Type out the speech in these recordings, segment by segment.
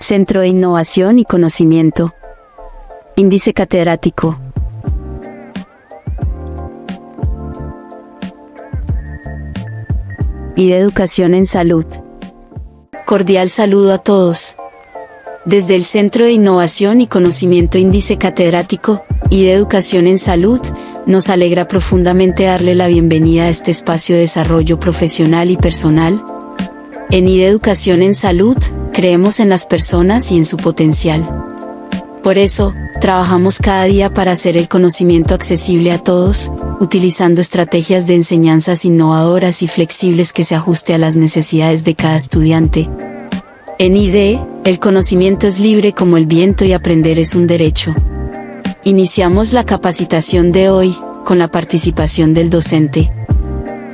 Centro de Innovación y Conocimiento. Índice catedrático. Y de Educación en Salud. Cordial saludo a todos. Desde el Centro de Innovación y Conocimiento Índice Catedrático y de Educación en Salud, nos alegra profundamente darle la bienvenida a este espacio de desarrollo profesional y personal. En IDE Educación en Salud, creemos en las personas y en su potencial. Por eso, trabajamos cada día para hacer el conocimiento accesible a todos, utilizando estrategias de enseñanzas innovadoras y flexibles que se ajuste a las necesidades de cada estudiante. En IDE, el conocimiento es libre como el viento y aprender es un derecho. Iniciamos la capacitación de hoy, con la participación del docente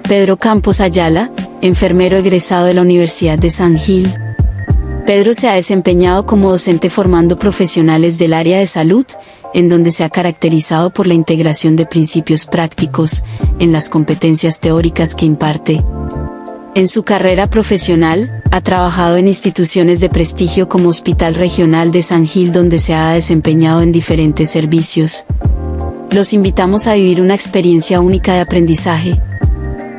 Pedro Campos Ayala, enfermero egresado de la Universidad de San Gil. Pedro se ha desempeñado como docente formando profesionales del área de salud, en donde se ha caracterizado por la integración de principios prácticos en las competencias teóricas que imparte. En su carrera profesional, ha trabajado en instituciones de prestigio como Hospital Regional de San Gil, donde se ha desempeñado en diferentes servicios. Los invitamos a vivir una experiencia única de aprendizaje.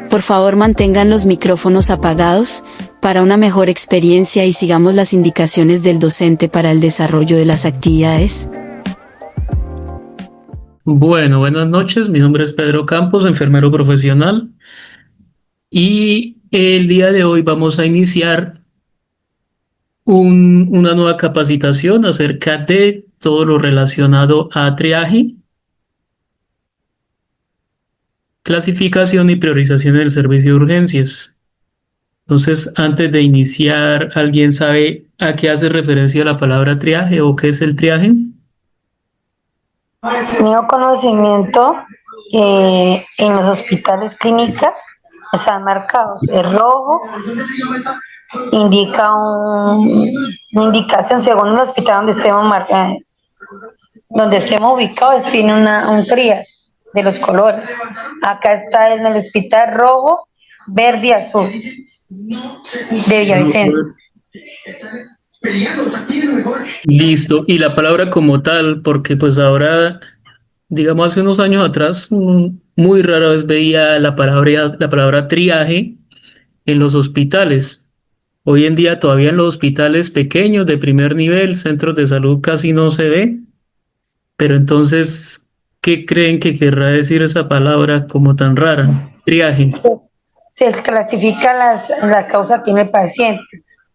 Por favor, mantengan los micrófonos apagados para una mejor experiencia y sigamos las indicaciones del docente para el desarrollo de las actividades. Bueno, buenas noches. Mi nombre es Pedro Campos, enfermero profesional. Y el día de hoy vamos a iniciar una nueva capacitación acerca de todo lo relacionado a triaje, clasificación y priorización del servicio de urgencias. Entonces, antes de iniciar, ¿alguien sabe a qué hace referencia la palabra triaje o qué es el triaje? Tengo conocimiento que en los hospitales clínicas están marcados. El rojo indica una indicación según el hospital donde estemos ubicados, tiene un trias de los colores. Acá está en el hospital rojo, verde y azul de Villavicencio. Listo. Y la palabra como tal, porque pues ahora, digamos, hace unos años atrás, muy rara vez veía la palabra triaje en los hospitales. Hoy en día todavía en los hospitales pequeños de primer nivel, centros de salud casi no se ve. Pero entonces, ¿qué creen que querrá decir esa palabra como tan rara? Triaje. Se clasifica la causa que tiene el paciente.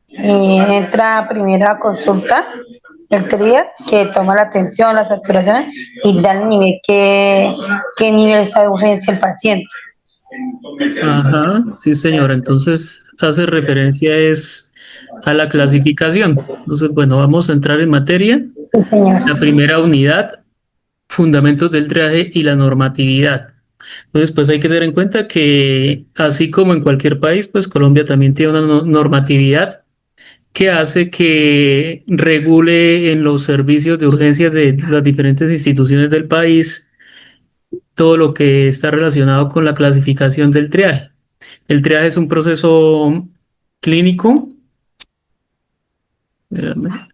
Y entra a primera consulta el trias, que toma la tensión, la saturación y da el nivel qué nivel está de urgencia el paciente. Ajá, sí señora. Entonces hace referencia a la clasificación. Entonces, bueno, vamos a entrar en materia. Sí, señor. La primera unidad, fundamentos del triaje y la normatividad. Entonces, pues hay que tener en cuenta que así como en cualquier país, pues Colombia también tiene una normatividad que hace que regule en los servicios de urgencia de las diferentes instituciones del país todo lo que está relacionado con la clasificación del triaje. El triaje es un proceso clínico, espérame,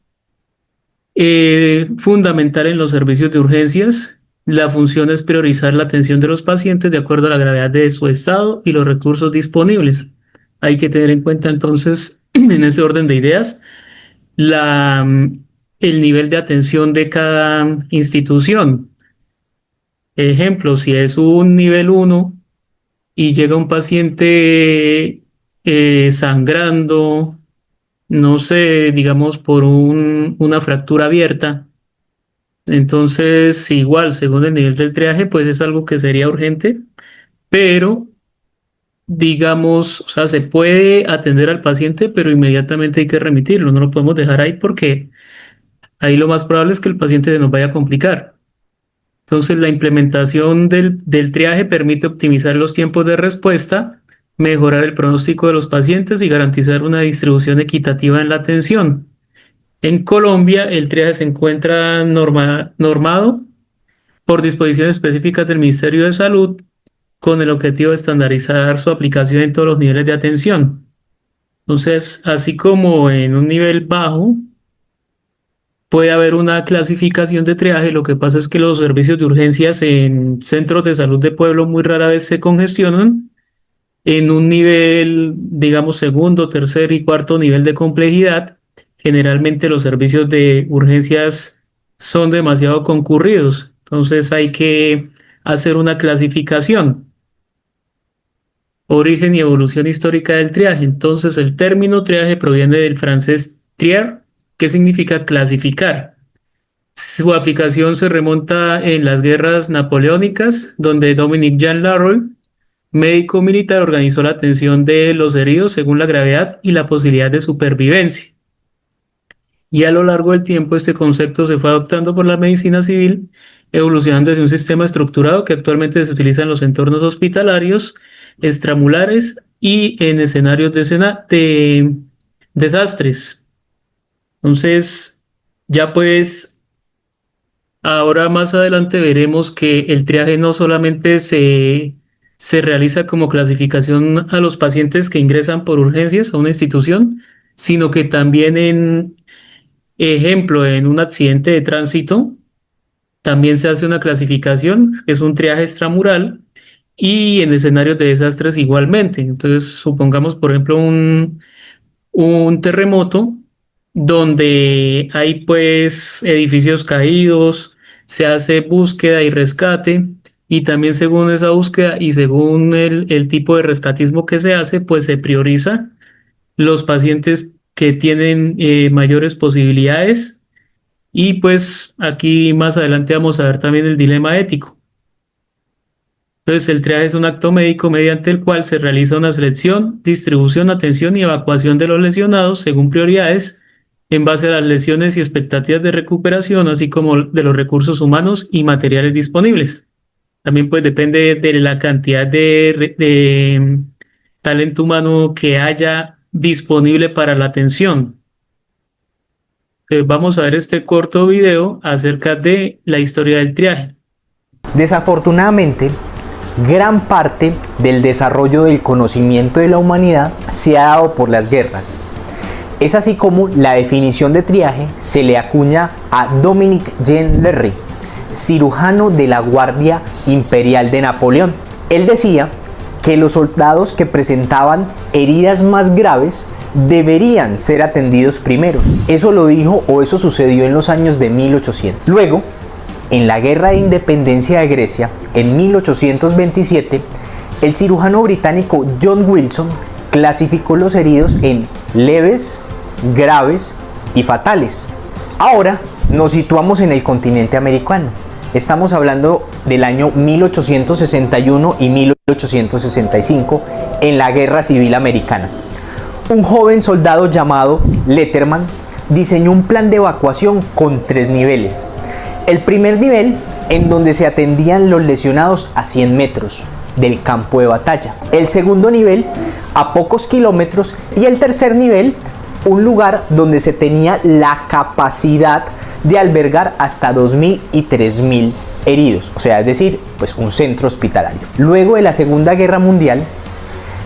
fundamental en los servicios de urgencias. La función es priorizar la atención de los pacientes de acuerdo a la gravedad de su estado y los recursos disponibles. Hay que tener en cuenta entonces, en ese orden de ideas, la, el nivel de atención de cada institución. Ejemplo, si es un nivel 1 y llega un paciente sangrando, no sé, digamos por una fractura abierta, entonces igual, según el nivel del triaje, pues es algo que sería urgente, pero digamos, o sea, se puede atender al paciente, pero inmediatamente hay que remitirlo, no lo podemos dejar ahí porque ahí lo más probable es que el paciente se nos vaya a complicar. Entonces, la implementación del triaje permite optimizar los tiempos de respuesta, mejorar el pronóstico de los pacientes y garantizar una distribución equitativa en la atención. En Colombia, el triaje se encuentra normado por disposiciones específicas del Ministerio de Salud con el objetivo de estandarizar su aplicación en todos los niveles de atención. Entonces, así como en un nivel bajo, puede haber una clasificación de triaje. Lo que pasa es que los servicios de urgencias en centros de salud de pueblo muy rara vez se congestionan en un nivel, digamos, segundo, tercer y cuarto nivel de complejidad. Generalmente los servicios de urgencias son demasiado concurridos, entonces hay que hacer una clasificación. Origen y evolución histórica del triaje. Entonces, el término triaje proviene del francés trier, que significa clasificar. Su aplicación se remonta en las guerras napoleónicas, donde Dominique Jean Larrey, médico militar, organizó la atención de los heridos según la gravedad y la posibilidad de supervivencia. Y a lo largo del tiempo este concepto se fue adoptando por la medicina civil, evolucionando hacia un sistema estructurado que actualmente se utiliza en los entornos hospitalarios, extramurares y en escenarios de desastres. Entonces, ya pues, ahora más adelante veremos que el triaje no solamente se realiza como clasificación a los pacientes que ingresan por urgencias a una institución, sino que también ejemplo, en un accidente de tránsito, también se hace una clasificación, es un triaje extramural, y en escenarios de desastres igualmente. Entonces, supongamos, por ejemplo, un terremoto donde hay pues edificios caídos, se hace búsqueda y rescate, y también según esa búsqueda y según el tipo de rescatismo que se hace, pues se prioriza los pacientes que tienen mayores posibilidades. Y pues aquí más adelante vamos a ver también el dilema ético. Entonces el triaje es un acto médico mediante el cual se realiza una selección, distribución, atención y evacuación de los lesionados según prioridades en base a las lesiones y expectativas de recuperación, así como de los recursos humanos y materiales disponibles. También pues depende de la cantidad de talento humano que haya disponible para la atención. Vamos a ver este corto video acerca de la historia del triaje. Desafortunadamente, gran parte del desarrollo del conocimiento de la humanidad se ha dado por las guerras. Es así como la definición de triaje se le acuña a Dominique Jean Larrey, cirujano de la Guardia Imperial de Napoleón. Él decía que los soldados que presentaban heridas más graves deberían ser atendidos primero. Eso lo dijo, o eso sucedió en los años de 1800. Luego, en la Guerra de Independencia de Grecia, en 1827, el cirujano británico John Wilson clasificó los heridos en leves, graves y fatales. Ahora nos situamos en el continente americano. Estamos hablando del año 1861 y 1865, en la Guerra Civil Americana. Un joven soldado llamado Letterman diseñó un plan de evacuación con 3 niveles. El primer nivel, en donde se atendían los lesionados a 100 metros del campo de batalla. El segundo nivel, a pocos kilómetros. Y el tercer nivel, un lugar donde se tenía la capacidad de albergar hasta 2.000 y 3.000 heridos. O sea, es decir, pues un centro hospitalario. Luego de la Segunda Guerra Mundial,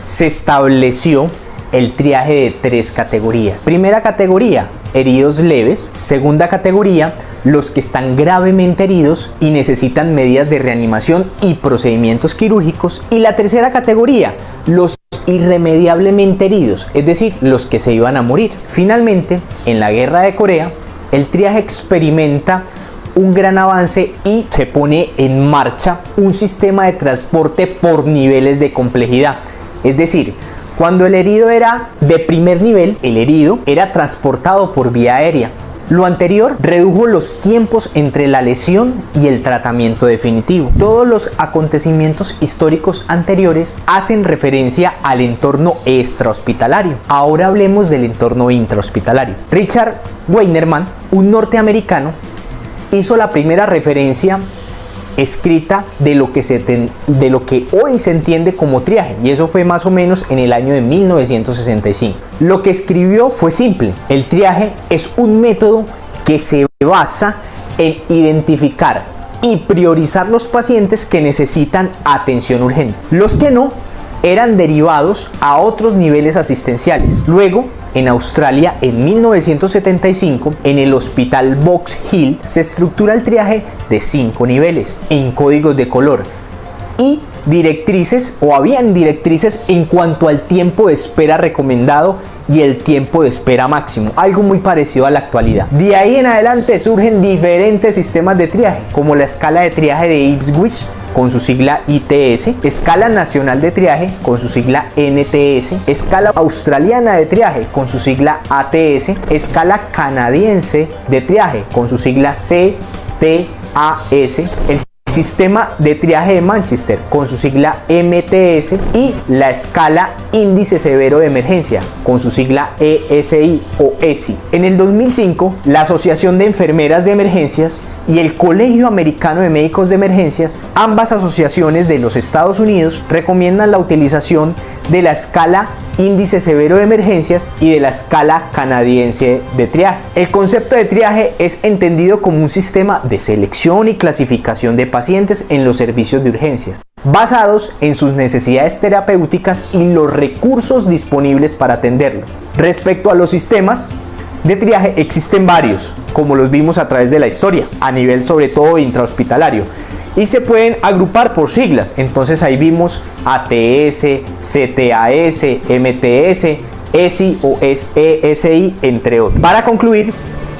se estableció el triaje de 3 categorías. Primera categoría, heridos leves. Segunda categoría, los que están gravemente heridos y necesitan medidas de reanimación y procedimientos quirúrgicos. Y la tercera categoría, los irremediablemente heridos, es decir, los que se iban a morir. Finalmente, en la Guerra de Corea, el triaje experimenta un gran avance y se pone en marcha un sistema de transporte por niveles de complejidad. Es decir, cuando el herido era de primer nivel, el herido era transportado por vía aérea. Lo anterior redujo los tiempos entre la lesión y el tratamiento definitivo. Todos los acontecimientos históricos anteriores hacen referencia al entorno extrahospitalario. Ahora hablemos del entorno intrahospitalario. Richard Weinerman, un norteamericano, hizo la primera referencia escrita de lo que hoy se entiende como triaje, y eso fue más o menos en el año de 1965. Lo que escribió fue simple: el triaje es un método que se basa en identificar y priorizar los pacientes que necesitan atención urgente. Los que no eran derivados a otros niveles asistenciales. Luego, en Australia, en 1975, en el Hospital Box Hill, se estructura el triaje de 5 niveles en códigos de color y directrices, o habían directrices en cuanto al tiempo de espera recomendado y el tiempo de espera máximo, algo muy parecido a la actualidad. De ahí en adelante surgen diferentes sistemas de triaje, como la escala de triaje de Ipswich, con su sigla ITS, escala nacional de triaje, con su sigla NTS, escala australiana de triaje, con su sigla ATS, escala canadiense de triaje, con su sigla CTAS, el sistema de triaje de Manchester, con su sigla MTS, y la escala índice severo de emergencia, con su sigla ESI o ESI. En el 2005, la Asociación de Enfermeras de Emergencias y el Colegio Americano de Médicos de Emergencias, ambas asociaciones de los Estados Unidos, recomiendan la utilización de la escala índice severo de emergencias y de la escala canadiense de triaje. El concepto de triaje es entendido como un sistema de selección y clasificación de pacientes en los servicios de urgencias, basados en sus necesidades terapéuticas y los recursos disponibles para atenderlo. Respecto a los sistemas de triaje, existen varios, como los vimos a través de la historia, a nivel sobre todo intrahospitalario, y se pueden agrupar por siglas. Entonces ahí vimos ATS, CTAS, MTS, ESI o ESI, entre otros. Para concluir,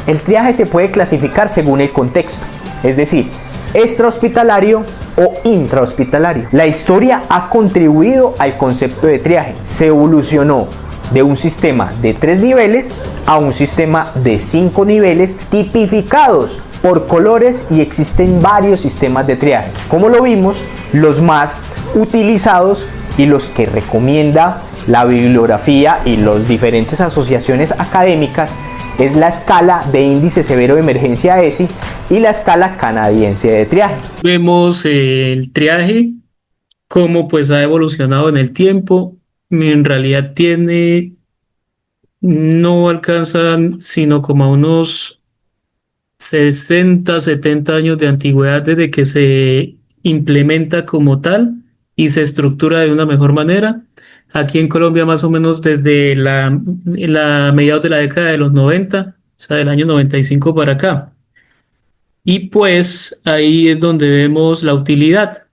el triaje se puede clasificar según el contexto, es decir, extrahospitalario o intrahospitalario. La historia ha contribuido al concepto de triaje. Se evolucionó de un sistema de 3 niveles a un sistema de 5 niveles tipificados por colores, y existen varios sistemas de triaje. Como lo vimos, los más utilizados y los que recomienda la bibliografía y las diferentes asociaciones académicas es la escala de índice severo de emergencia ESI y la escala canadiense de triaje. Vemos el triaje, cómo pues ha evolucionado en el tiempo. En realidad no alcanzan sino como a unos 60, 70 años de antigüedad desde que se implementa como tal y se estructura de una mejor manera. Aquí en Colombia más o menos desde la mediados de la década de los 90, o sea, del año 95 para acá. Y pues ahí es donde vemos la utilidad,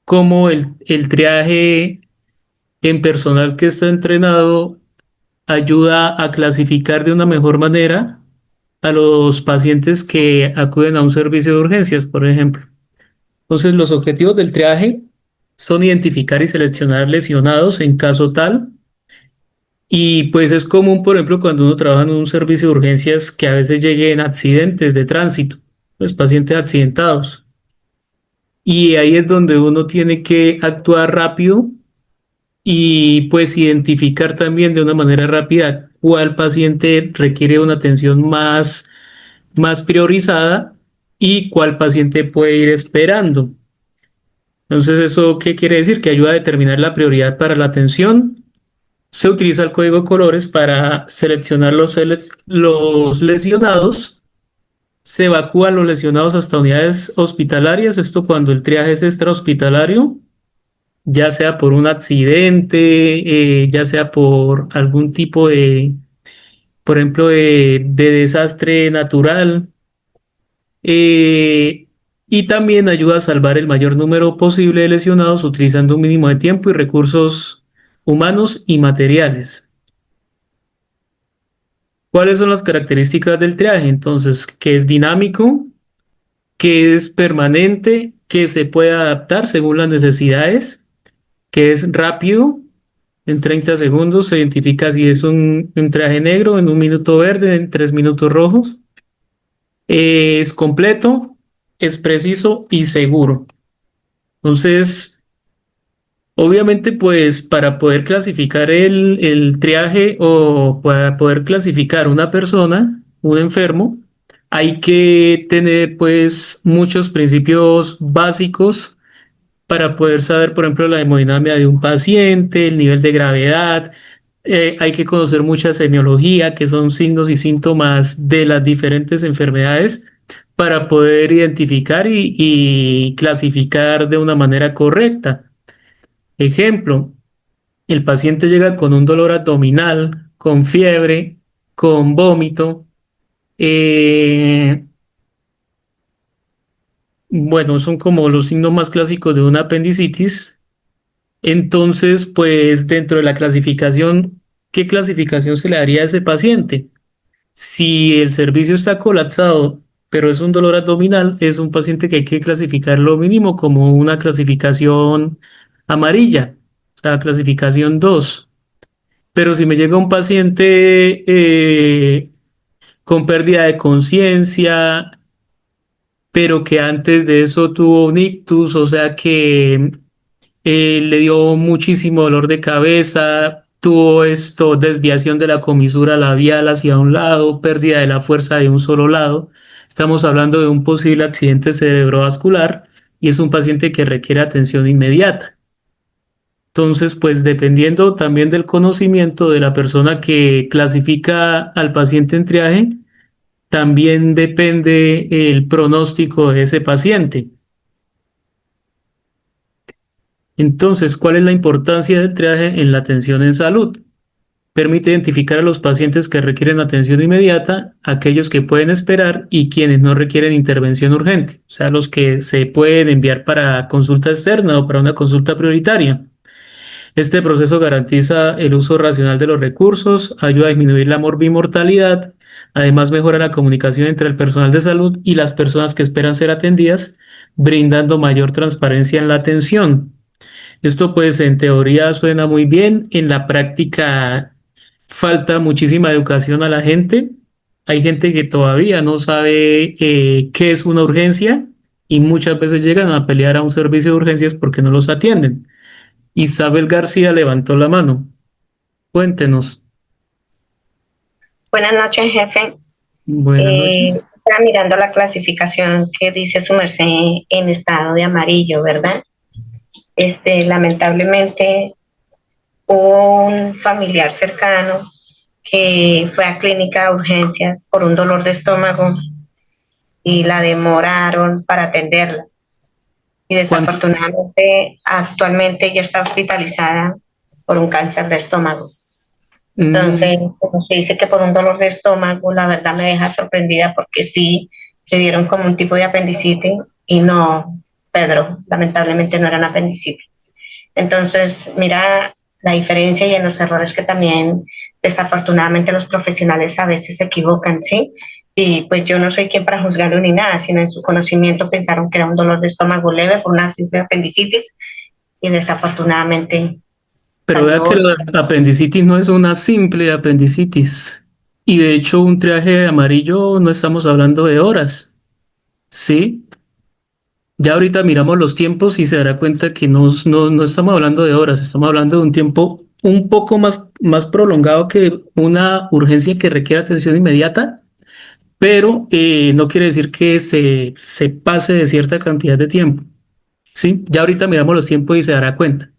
cómo el triaje en personal que está entrenado ayuda a clasificar de una mejor manera a los pacientes que acuden a un servicio de urgencias, por ejemplo. Entonces, los objetivos del triaje son identificar y seleccionar lesionados en caso tal. Y pues es común, por ejemplo, cuando uno trabaja en un servicio de urgencias, que a veces lleguen accidentes de tránsito, los pacientes accidentados. Y ahí es donde uno tiene que actuar rápido y pues identificar también de una manera rápida cuál paciente requiere una atención más priorizada y cuál paciente puede ir esperando. Entonces, ¿eso qué quiere decir? Que ayuda a determinar la prioridad para la atención. Se utiliza el código de colores para seleccionar los lesionados. Se evacúan los lesionados hasta unidades hospitalarias. Esto cuando el triaje es extrahospitalario, ya sea por un accidente, ya sea por algún tipo por ejemplo, de desastre natural. Y también ayuda a salvar el mayor número posible de lesionados utilizando un mínimo de tiempo y recursos humanos y materiales. ¿Cuáles son las características del triaje? Entonces, que es dinámico, que es permanente, que se puede adaptar según las necesidades, que es rápido. En 30 segundos se identifica si es un triaje negro, en 1 minuto verde, en 3 minutos rojos. Es completo, es preciso y seguro. Entonces, obviamente, pues para poder clasificar el triaje o para poder clasificar una persona, un enfermo, hay que tener pues muchos principios básicos para poder saber, por ejemplo, la hemodinamia de un paciente, el nivel de gravedad. Hay que conocer mucha semiología, que son signos y síntomas de las diferentes enfermedades, para poder identificar y clasificar de una manera correcta. Ejemplo, El paciente llega con un dolor abdominal, con fiebre, con vómito. eh, bueno, son como los signos más clásicos de una apendicitis. Entonces, pues dentro de la clasificación, ¿qué clasificación se le daría a ese paciente? Si el servicio está colapsado, pero es un dolor abdominal, es un paciente que hay que clasificar lo mínimo como una clasificación amarilla, o sea, clasificación 2. Pero si me llega un paciente con pérdida de conciencia, pero que antes de eso tuvo un ictus, o sea que le dio muchísimo dolor de cabeza, tuvo esto, desviación de la comisura labial hacia un lado, pérdida de la fuerza de un solo lado. Estamos hablando de un posible accidente cerebrovascular y es un paciente que requiere atención inmediata. Entonces, pues dependiendo también del conocimiento de la persona que clasifica al paciente en triaje, también depende el pronóstico de ese paciente. Entonces, ¿cuál es la importancia del triaje en la atención en salud? Permite identificar a los pacientes que requieren atención inmediata, aquellos que pueden esperar y quienes no requieren intervención urgente, o sea, los que se pueden enviar para consulta externa o para una consulta prioritaria. Este proceso garantiza el uso racional de los recursos, ayuda a disminuir la morbimortalidad, además mejora la comunicación entre el personal de salud y las personas que esperan ser atendidas, brindando mayor transparencia en la atención. Esto pues en teoría suena muy bien, en la práctica falta muchísima educación a la gente. Hay gente que todavía no sabe qué es una urgencia y muchas veces llegan a pelear a un servicio de urgencias porque no los atienden. Isabel García levantó la mano. Cuéntenos. Buenas noches, jefe. Buenas noches. Estaba mirando la clasificación que dice su merced en estado de amarillo, ¿verdad? Lamentablemente hubo un familiar cercano que fue a clínica de urgencias por un dolor de estómago y la demoraron para atenderla. Y desafortunadamente actualmente ella está hospitalizada por un cáncer de estómago. Entonces, como se dice que por un dolor de estómago, la verdad me deja sorprendida porque sí le dieron como un tipo de apendicitis y no, Pedro, lamentablemente no era una apendicitis. Entonces, mira la diferencia y en los errores que también desafortunadamente los profesionales a veces se equivocan, ¿sí? Y pues yo no soy quien para juzgarlo ni nada, sino en su conocimiento pensaron que era un dolor de estómago leve por una simple apendicitis y desafortunadamente... Pero vea que la apendicitis no es una simple apendicitis. Y de hecho, un triaje amarillo no estamos hablando de horas, ¿sí? Ya ahorita miramos los tiempos y se dará cuenta que no estamos hablando de horas, estamos hablando de un tiempo un poco más prolongado que una urgencia que requiere atención inmediata, pero no quiere decir que se pase de cierta cantidad de tiempo, ¿sí? Ya ahorita miramos los tiempos y se dará cuenta.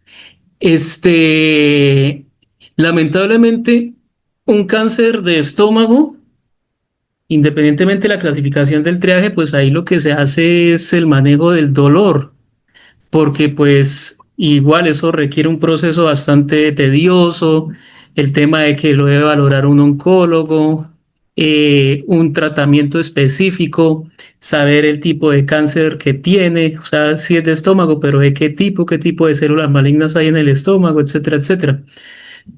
Este, lamentablemente, un cáncer de estómago, independientemente de la clasificación del triaje, pues ahí lo que se hace es el manejo del dolor, porque pues igual eso requiere un proceso bastante tedioso, el tema de que lo debe valorar un oncólogo, un tratamiento específico, saber el tipo de cáncer que tiene, o sea, si es de estómago, pero de qué tipo de células malignas hay en el estómago, etcétera, etcétera.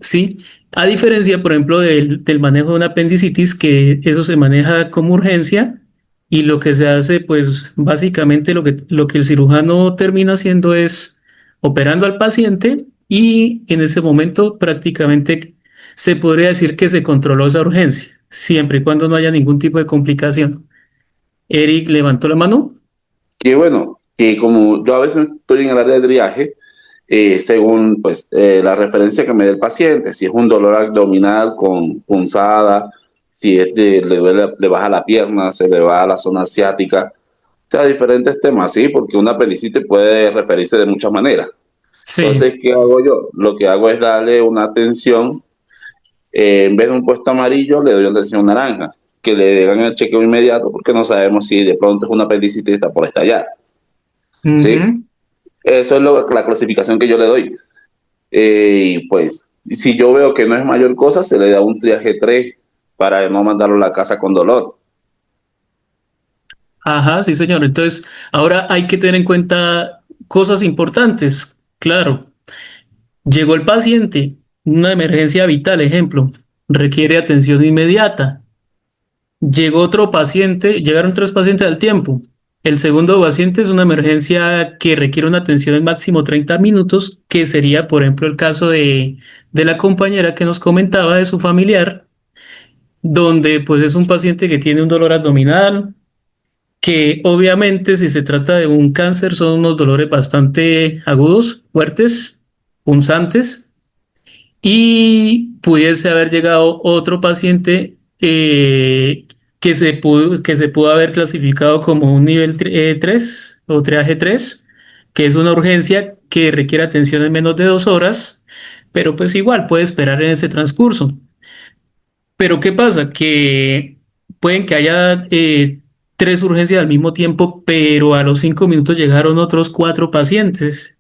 Sí, a diferencia, por ejemplo, del manejo de una apendicitis, que eso se maneja como urgencia y lo que se hace, pues básicamente lo que el cirujano termina haciendo es operando al paciente y en ese momento prácticamente se podría decir que se controló esa urgencia, siempre y cuando no haya ningún tipo de complicación. Eric levantó la mano. Que bueno, que como yo a veces estoy en el área de triaje, según pues la referencia que me dé el paciente, si es un dolor abdominal con punzada, si le duele, le baja la pierna, se le va a la zona asiática, o sea, diferentes temas, sí, porque una apendicitis puede referirse de muchas maneras. Sí. Entonces, ¿qué hago yo? Lo que hago es darle una atención, en vez de un puesto amarillo, le doy una atención naranja, que le hagan el chequeo inmediato, porque no sabemos si de pronto es una apendicitis está por estallar. ¿Sí? Eso es la clasificación que yo le doy. Y pues, si yo veo que no es mayor cosa, se le da un triaje 3 para no mandarlo a la casa con dolor. Ajá, sí, señor. Entonces, ahora hay que tener en cuenta cosas importantes. Claro, llegó el paciente, una emergencia vital, ejemplo, requiere atención inmediata. Llegó otro paciente, llegaron 3 pacientes al tiempo. El segundo paciente es una emergencia que requiere una atención en máximo 30 minutos, que sería, por ejemplo, el caso de la compañera que nos comentaba de su familiar, donde pues es un paciente que tiene un dolor abdominal, que obviamente si se trata de un cáncer son unos dolores bastante agudos, fuertes, punzantes, y pudiese haber llegado otro paciente que se pudo haber clasificado como un nivel 3 o triaje 3, que es una urgencia que requiere atención en menos de 2 horas, pero pues igual puede esperar en ese transcurso. Pero ¿qué pasa? Que pueden que haya 3 urgencias al mismo tiempo, pero a los 5 minutos llegaron otros 4 pacientes.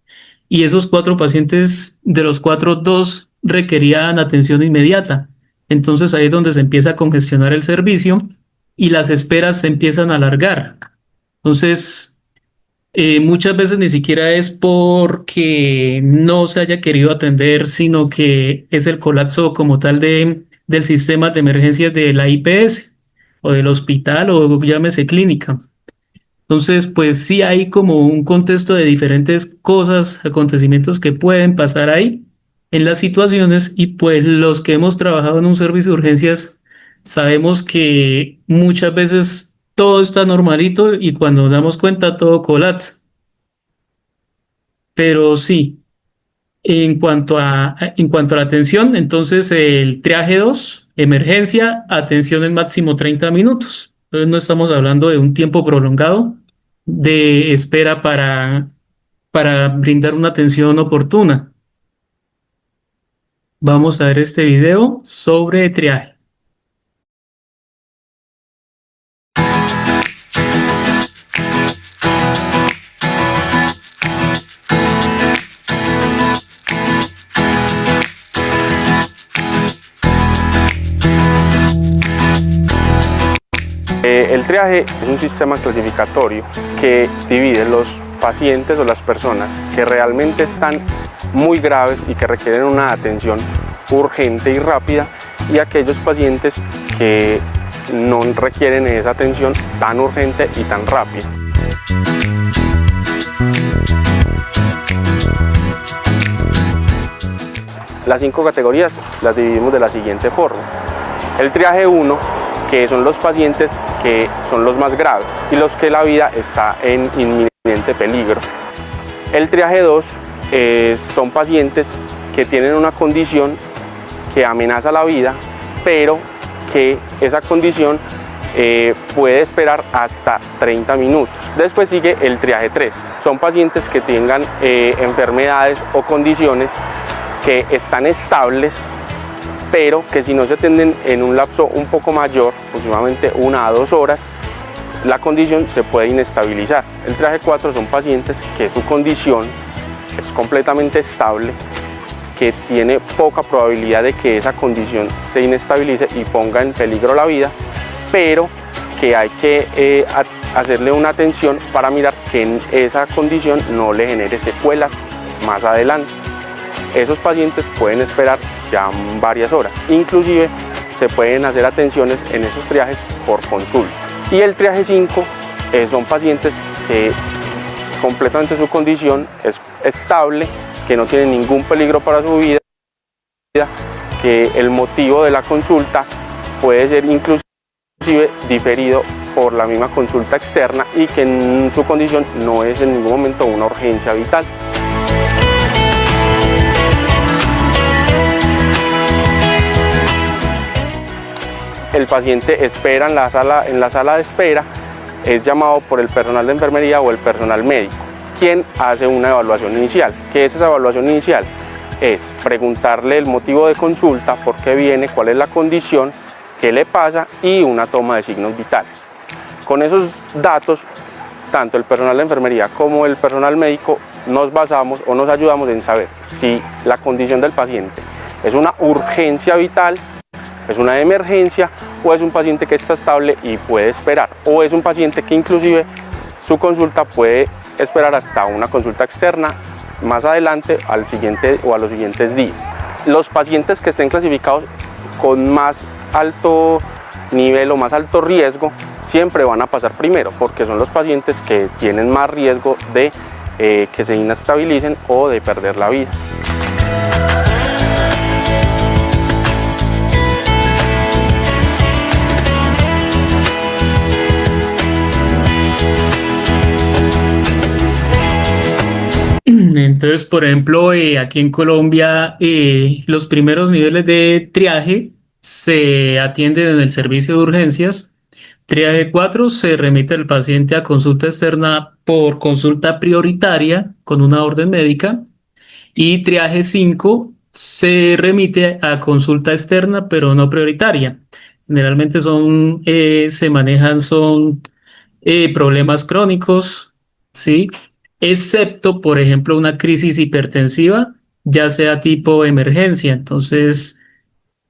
Y esos 4 pacientes, de los cuatro, 2 requerían atención inmediata. Entonces ahí es donde se empieza a congestionar el servicio y las esperas se empiezan a alargar. Entonces, muchas veces ni siquiera es porque no se haya querido atender, sino que es el colapso como tal del sistema de emergencias de la IPS o del hospital o llámese clínica. Entonces, pues sí hay como un contexto de diferentes cosas, acontecimientos que pueden pasar ahí en las situaciones y pues los que hemos trabajado en un servicio de urgencias sabemos que muchas veces todo está normalito y cuando nos damos cuenta todo colapsa. Pero sí, en cuanto a la atención, entonces el triaje 2 emergencia, atención en máximo 30 minutos. Entonces no estamos hablando de un tiempo prolongado de espera para brindar una atención oportuna. Vamos a ver este video sobre triaje. El triaje es un sistema clasificatorio que divide los pacientes o las personas que realmente están muy graves y que requieren una atención urgente y rápida, y aquellos pacientes que no requieren esa atención tan urgente y tan rápida. Las 5 categorías las dividimos de la siguiente forma. El triaje 1, que son los pacientes que son los más graves y los que la vida está en inminente peligro. El triaje 2 son pacientes que tienen una condición que amenaza la vida, pero que esa condición puede esperar hasta 30 minutos. Después sigue el triaje 3, son pacientes que tengan enfermedades o condiciones que están estables, pero que si no se atienden en un lapso un poco mayor, aproximadamente 1 a 2 horas, la condición se puede inestabilizar. El triaje 4 son pacientes que su condición es completamente estable, que tiene poca probabilidad de que esa condición se inestabilice y ponga en peligro la vida, pero que hay que hacerle una atención para mirar que esa condición no le genere secuelas más adelante. Esos pacientes pueden esperar ya varias horas, inclusive se pueden hacer atenciones en esos triajes por consulta. Y el triaje 5 son pacientes que completamente su condición es estable, que no tienen ningún peligro para su vida, que el motivo de la consulta puede ser inclusive diferido por la misma consulta externa y que en su condición no es en ningún momento una urgencia vital. El paciente espera en la sala de espera, es llamado por el personal de enfermería o el personal médico, quien hace una evaluación inicial. ¿Qué es esa evaluación inicial? Es preguntarle el motivo de consulta, por qué viene, cuál es la condición, qué le pasa y una toma de signos vitales. Con esos datos, tanto el personal de enfermería como el personal médico nos basamos o nos ayudamos en saber si la condición del paciente es una urgencia vital, es una emergencia o es un paciente que está estable y puede esperar, o es un paciente que inclusive su consulta puede esperar hasta una consulta externa más adelante al siguiente o a los siguientes días. Los pacientes que estén clasificados con más alto nivel o más alto riesgo siempre van a pasar primero, porque son los pacientes que tienen más riesgo de que se inestabilicen o de perder la vida. Entonces, por ejemplo, aquí en Colombia, los primeros niveles de triaje se atienden en el servicio de urgencias. Triaje 4 se remite al paciente a consulta externa por consulta prioritaria con una orden médica. Y triaje 5 se remite a consulta externa, pero no prioritaria. Generalmente se manejan problemas crónicos, ¿sí? Excepto, por ejemplo, una crisis hipertensiva, ya sea tipo emergencia. Entonces,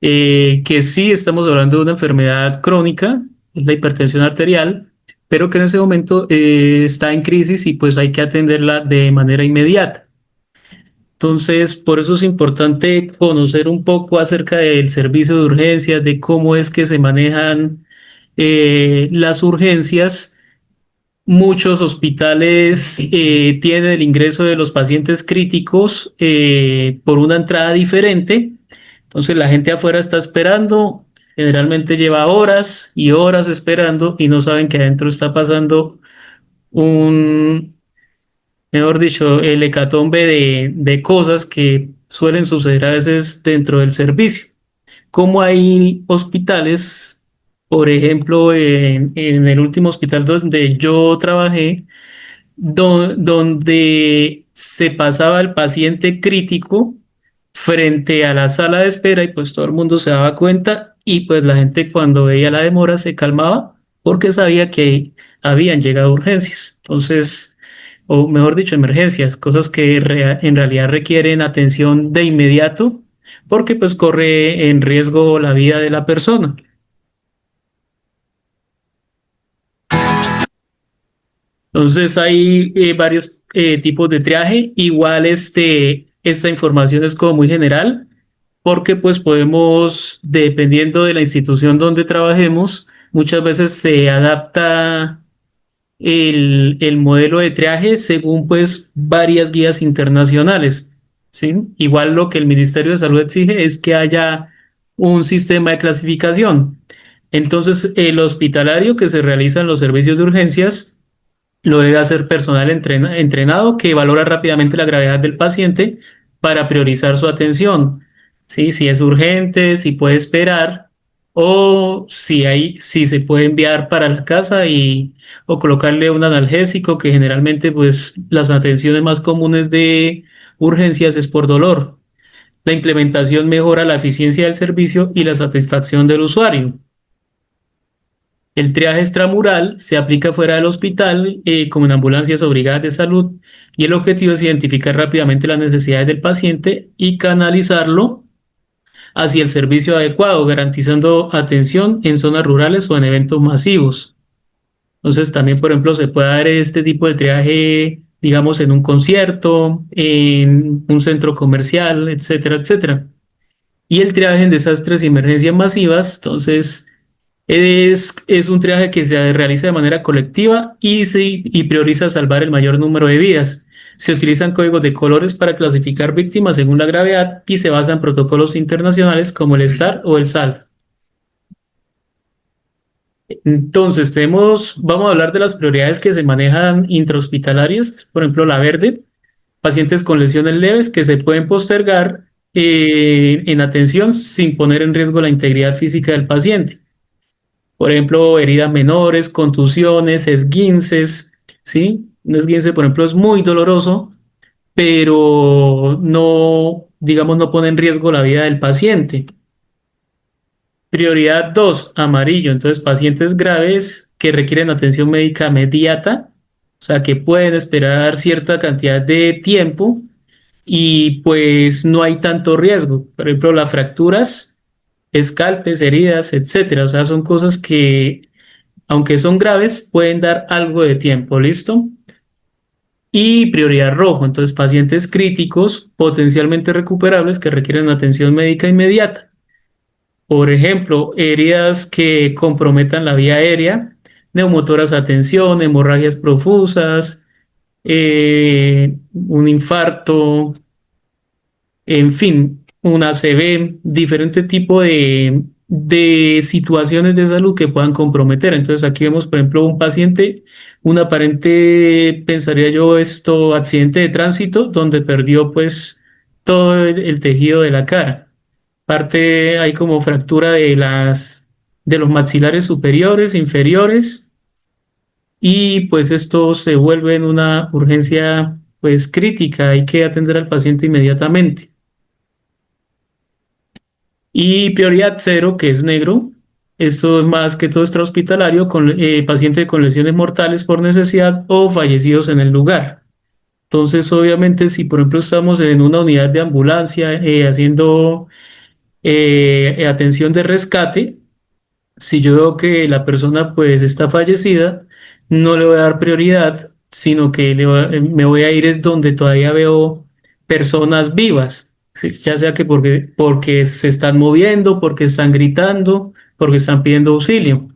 que sí estamos hablando de una enfermedad crónica, es la hipertensión arterial, pero que en ese momento está en crisis y pues hay que atenderla de manera inmediata. Entonces, por eso es importante conocer un poco acerca del servicio de urgencias, de cómo es que se manejan las urgencias. Muchos hospitales tienen el ingreso de los pacientes críticos por una entrada diferente. Entonces la gente afuera está esperando, generalmente lleva horas y horas esperando y no saben que adentro está pasando un, mejor dicho, el hecatombe de cosas que suelen suceder a veces dentro del servicio. Como hay hospitales, por ejemplo, en el último hospital donde yo trabajé, donde se pasaba el paciente crítico frente a la sala de espera y pues todo el mundo se daba cuenta y pues la gente cuando veía la demora se calmaba porque sabía que habían llegado urgencias. Entonces, o mejor dicho, emergencias, cosas que en realidad requieren atención de inmediato porque pues corre en riesgo la vida de la persona. Entonces hay varios tipos de triaje. Igual esta información es como muy general porque pues podemos, dependiendo de la institución donde trabajemos, muchas veces se adapta el modelo de triaje según pues varias guías internacionales, ¿sí? Igual lo que el Ministerio de Salud exige es que haya un sistema de clasificación. Entonces, el hospitalario que se realiza en los servicios de urgencias lo debe hacer personal entrenado que valora rápidamente la gravedad del paciente para priorizar su atención. ¿Sí? Si es urgente, si puede esperar o si se puede enviar para la casa o colocarle un analgésico, que generalmente pues las atenciones más comunes de urgencias es por dolor. La implementación mejora la eficiencia del servicio y la satisfacción del usuario. El triaje extramural se aplica fuera del hospital como en ambulancias o brigadas de salud y el objetivo es identificar rápidamente las necesidades del paciente y canalizarlo hacia el servicio adecuado, garantizando atención en zonas rurales o en eventos masivos. Entonces también, por ejemplo, se puede dar este tipo de triaje, digamos, en un concierto, en un centro comercial, etcétera, etcétera. Y el triaje en desastres y emergencias masivas, entonces es un triaje que se realiza de manera colectiva y prioriza salvar el mayor número de vidas. Se utilizan códigos de colores para clasificar víctimas según la gravedad y se basa en protocolos internacionales como el STAR o el SALT. Entonces, vamos a hablar de las prioridades que se manejan intrahospitalarias, por ejemplo, la verde, pacientes con lesiones leves que se pueden postergar en atención sin poner en riesgo la integridad física del paciente. Por ejemplo, heridas menores, contusiones, esguinces, ¿sí? Un esguince, por ejemplo, es muy doloroso, pero no, digamos, no pone en riesgo la vida del paciente. Prioridad 2, amarillo. Entonces, pacientes graves que requieren atención médica inmediata O sea, que pueden esperar cierta cantidad de tiempo y pues no hay tanto riesgo. Por ejemplo, las fracturas, escalpes, heridas, etcétera. O sea, son cosas que, aunque son graves, pueden dar algo de tiempo, ¿listo? Y prioridad rojo, entonces pacientes críticos, potencialmente recuperables que requieren atención médica inmediata. Por ejemplo, heridas que comprometan la vía aérea, neumotoras a tensión, hemorragias profusas, un infarto, en fin, una ACV, diferente tipo de situaciones de salud que puedan comprometer. Entonces aquí vemos, por ejemplo, un paciente, un aparente, pensaría yo, accidente de tránsito, donde perdió pues todo el tejido de la cara. Parte hay como fractura de los maxilares superiores, inferiores, y pues esto se vuelve en una urgencia pues crítica, hay que atender al paciente inmediatamente. Y prioridad cero, que es negro, esto es más que todo extrahospitalario, con paciente con lesiones mortales por necesidad o fallecidos en el lugar. Entonces, obviamente, si por ejemplo estamos en una unidad de ambulancia haciendo atención de rescate, si yo veo que la persona pues está fallecida, no le voy a dar prioridad, sino que me voy a ir es donde todavía veo personas vivas, ¿sí? Ya sea que porque se están moviendo, porque están gritando, porque están pidiendo auxilio.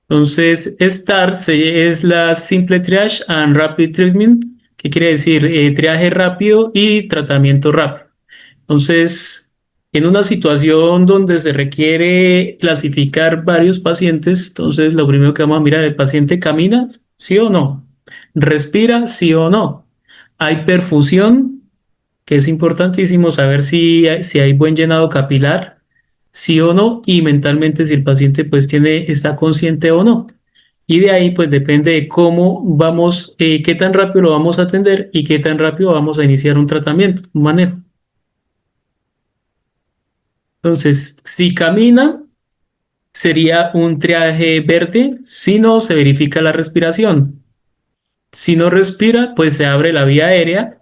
Entonces, es la Simple Triage and Rapid Treatment, que quiere decir triaje rápido y tratamiento rápido. Entonces, en una situación donde se requiere clasificar varios pacientes, entonces lo primero que vamos a mirar, ¿el paciente camina? ¿Sí o no? ¿Respira? ¿Sí o no? ¿Hay perfusión? Que es importantísimo saber si hay buen llenado capilar, sí o no, y mentalmente si el paciente pues está consciente o no. Y de ahí pues depende de cómo vamos, qué tan rápido lo vamos a atender y qué tan rápido vamos a iniciar un tratamiento, un manejo. Entonces, si camina, sería un triaje verde. Si no, se verifica la respiración. Si no respira, pues se abre la vía aérea.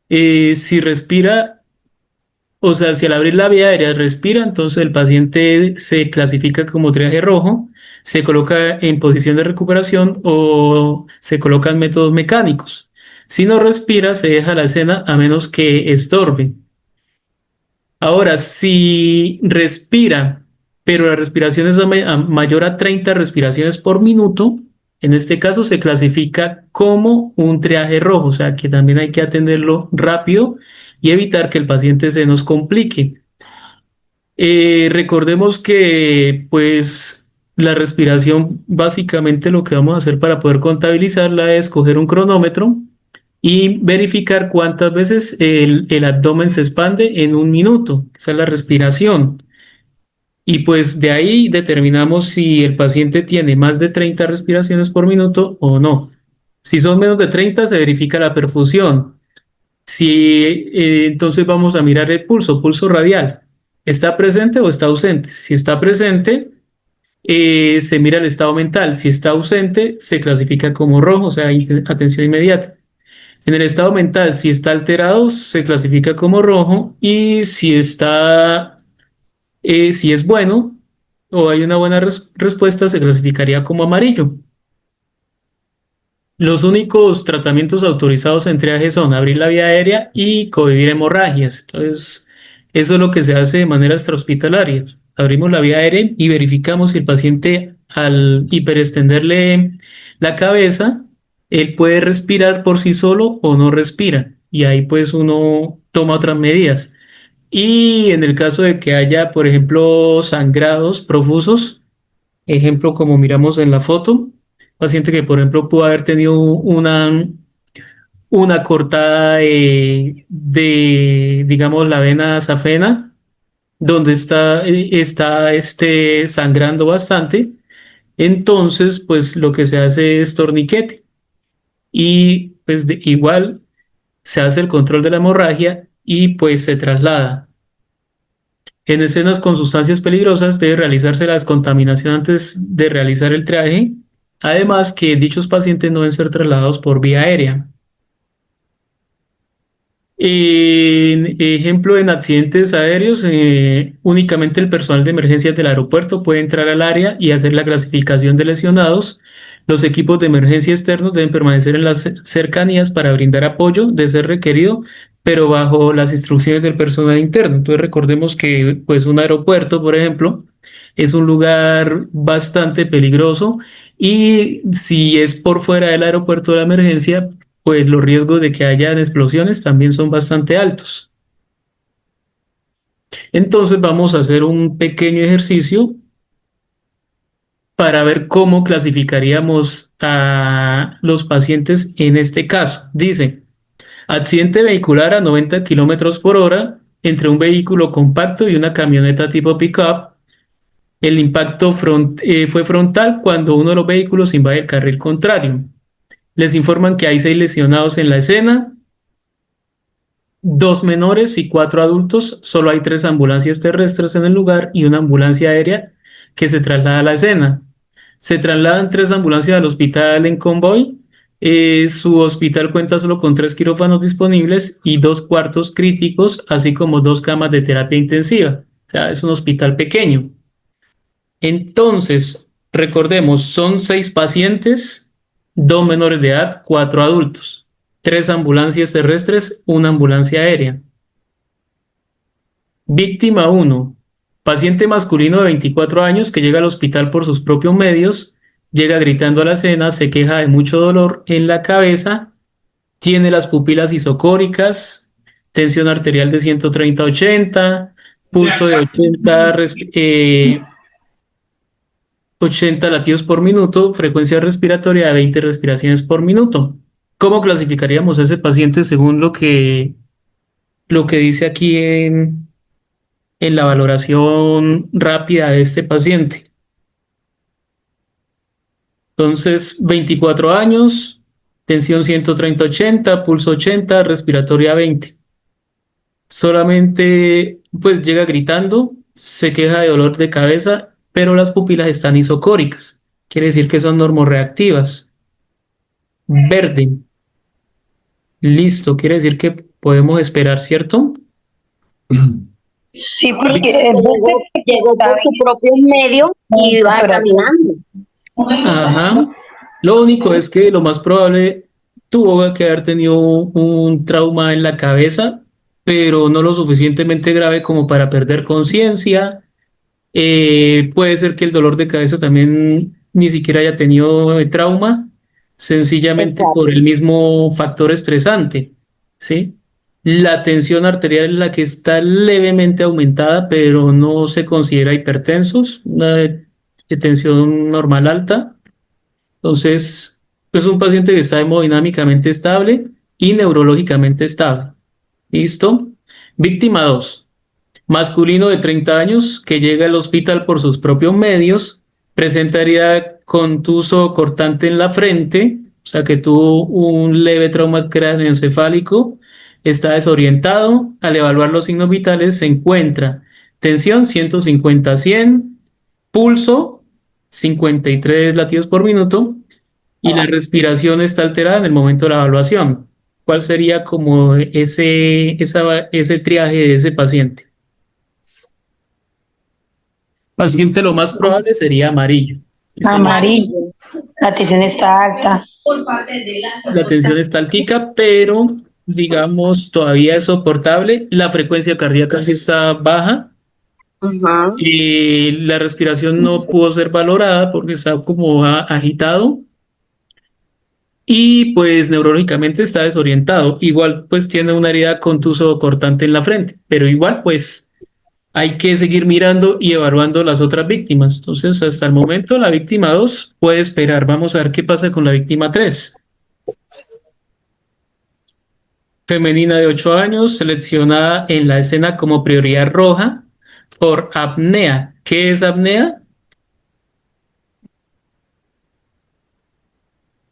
Si respira, o sea, si al abrir la vía aérea respira, entonces el paciente se clasifica como triaje rojo, se coloca en posición de recuperación o se colocan métodos mecánicos. Si no respira, se deja la escena a menos que estorbe. Ahora, si respira, pero la respiración es mayor a 30 respiraciones por minuto, en este caso se clasifica como un triaje rojo, o sea que también hay que atenderlo rápido y evitar que el paciente se nos complique. Recordemos que pues la respiración básicamente lo que vamos a hacer para poder contabilizarla es coger un cronómetro y verificar cuántas veces el abdomen se expande en un minuto. Esa es la respiración. Y pues de ahí determinamos si el paciente tiene más de 30 respiraciones por minuto o no. Si son menos de 30, se verifica la perfusión. Si entonces vamos a mirar el pulso, pulso radial. ¿Está presente o está ausente? Si está presente, se mira el estado mental. Si está ausente, se clasifica como rojo, o sea, atención inmediata. En el estado mental, si está alterado, se clasifica como rojo y si es bueno o hay una buena respuesta, se clasificaría como amarillo. Los únicos tratamientos autorizados en triaje son abrir la vía aérea y cohibir hemorragias. Entonces, eso es lo que se hace de manera extrahospitalaria. Abrimos la vía aérea y verificamos si el paciente al hiperextenderle la cabeza, él puede respirar por sí solo o no respira. Y ahí pues uno toma otras medidas. Y en el caso de que haya, por ejemplo, sangrados profusos, ejemplo como miramos en la foto, paciente que, por ejemplo, pudo haber tenido una cortada digamos, la vena safena, donde está sangrando bastante. Entonces, pues lo que se hace es torniquete y pues igual se hace el control de la hemorragia y pues se traslada. En escenas con sustancias peligrosas debe realizarse la descontaminación antes de realizar el triaje. Además que dichos pacientes no deben ser trasladados por vía aérea. Ejemplo, en accidentes aéreos, únicamente el personal de emergencias del aeropuerto puede entrar al área y hacer la clasificación de lesionados. Los equipos de emergencia externos deben permanecer en las cercanías para brindar apoyo de ser requerido, pero bajo las instrucciones del personal interno. Entonces recordemos que pues, un aeropuerto, por ejemplo, es un lugar bastante peligroso y si es por fuera del aeropuerto de la emergencia, pues los riesgos de que hayan explosiones también son bastante altos. Entonces vamos a hacer un pequeño ejercicio para ver cómo clasificaríamos a los pacientes en este caso. Dice, accidente vehicular a 90 kilómetros por hora entre un vehículo compacto y una camioneta tipo pickup. El impacto fue frontal cuando uno de los vehículos invade el carril contrario. Les informan que hay 6 lesionados en la escena, 2 menores y 4 adultos. Solo hay 3 ambulancias terrestres en el lugar y una ambulancia aérea que se traslada a la escena. Se trasladan 3 ambulancias al hospital en convoy. Su hospital cuenta solo con 3 quirófanos disponibles y 2 cuartos críticos, así como 2 camas de terapia intensiva. O sea, es un hospital pequeño. Entonces, recordemos, son 6 pacientes, 2 menores de edad, 4 adultos, 3 ambulancias terrestres, una ambulancia aérea. Víctima 1, paciente masculino de 24 años que llega al hospital por sus propios medios, llega gritando a la escena, se queja de mucho dolor en la cabeza, tiene las pupilas isocóricas, tensión arterial de 130-80, pulso de 80 latidos por minuto, frecuencia respiratoria de 20 respiraciones por minuto. ¿Cómo clasificaríamos a ese paciente según lo que dice aquí en la valoración rápida de este paciente? Entonces, 24 años, tensión 130-80, pulso 80, respiratoria 20. Solamente pues llega gritando, se queja de dolor de cabeza, pero las pupilas están isocóricas. Quiere decir que son normorreactivas. Verde. Listo, quiere decir que podemos esperar, ¿cierto? Sí, porque Llegó por su propio medio y iba caminando. Ajá. Lo único es que lo más probable tuvo que haber tenido un trauma en la cabeza, pero no lo suficientemente grave como para perder conciencia. Puede ser que el dolor de cabeza también ni siquiera haya tenido trauma, sencillamente Exacto. por el mismo factor estresante, ¿sí? La tensión arterial es la que está levemente aumentada, pero no se considera hipertensos, una tensión normal alta. Entonces, es un paciente que está hemodinámicamente estable y neurológicamente estable. ¿Listo? Víctima 2. Masculino de 30 años que llega al hospital por sus propios medios, presenta herida contuso cortante en la frente, o sea que tuvo un leve trauma craneoencefálico, está desorientado. Al evaluar los signos vitales se encuentra tensión 150-100, pulso 53 latidos por minuto y la respiración está alterada en el momento de la evaluación. ¿Cuál sería como ese triaje de ese paciente? Paciente lo más probable sería amarillo. amarillo. La tensión está alta. La tensión está altica, pero digamos todavía es soportable. La frecuencia cardíaca sí está baja. Ajá. Y la respiración no pudo ser valorada porque está como agitado. Y pues neurológicamente está desorientado. Igual pues tiene una herida contuso cortante en la frente, pero igual pues hay que seguir mirando y evaluando las otras víctimas. Entonces, hasta el momento, la víctima 2 puede esperar. Vamos a ver qué pasa con la víctima 3. Femenina de 8 años, seleccionada en la escena como prioridad roja por apnea. ¿Qué es apnea?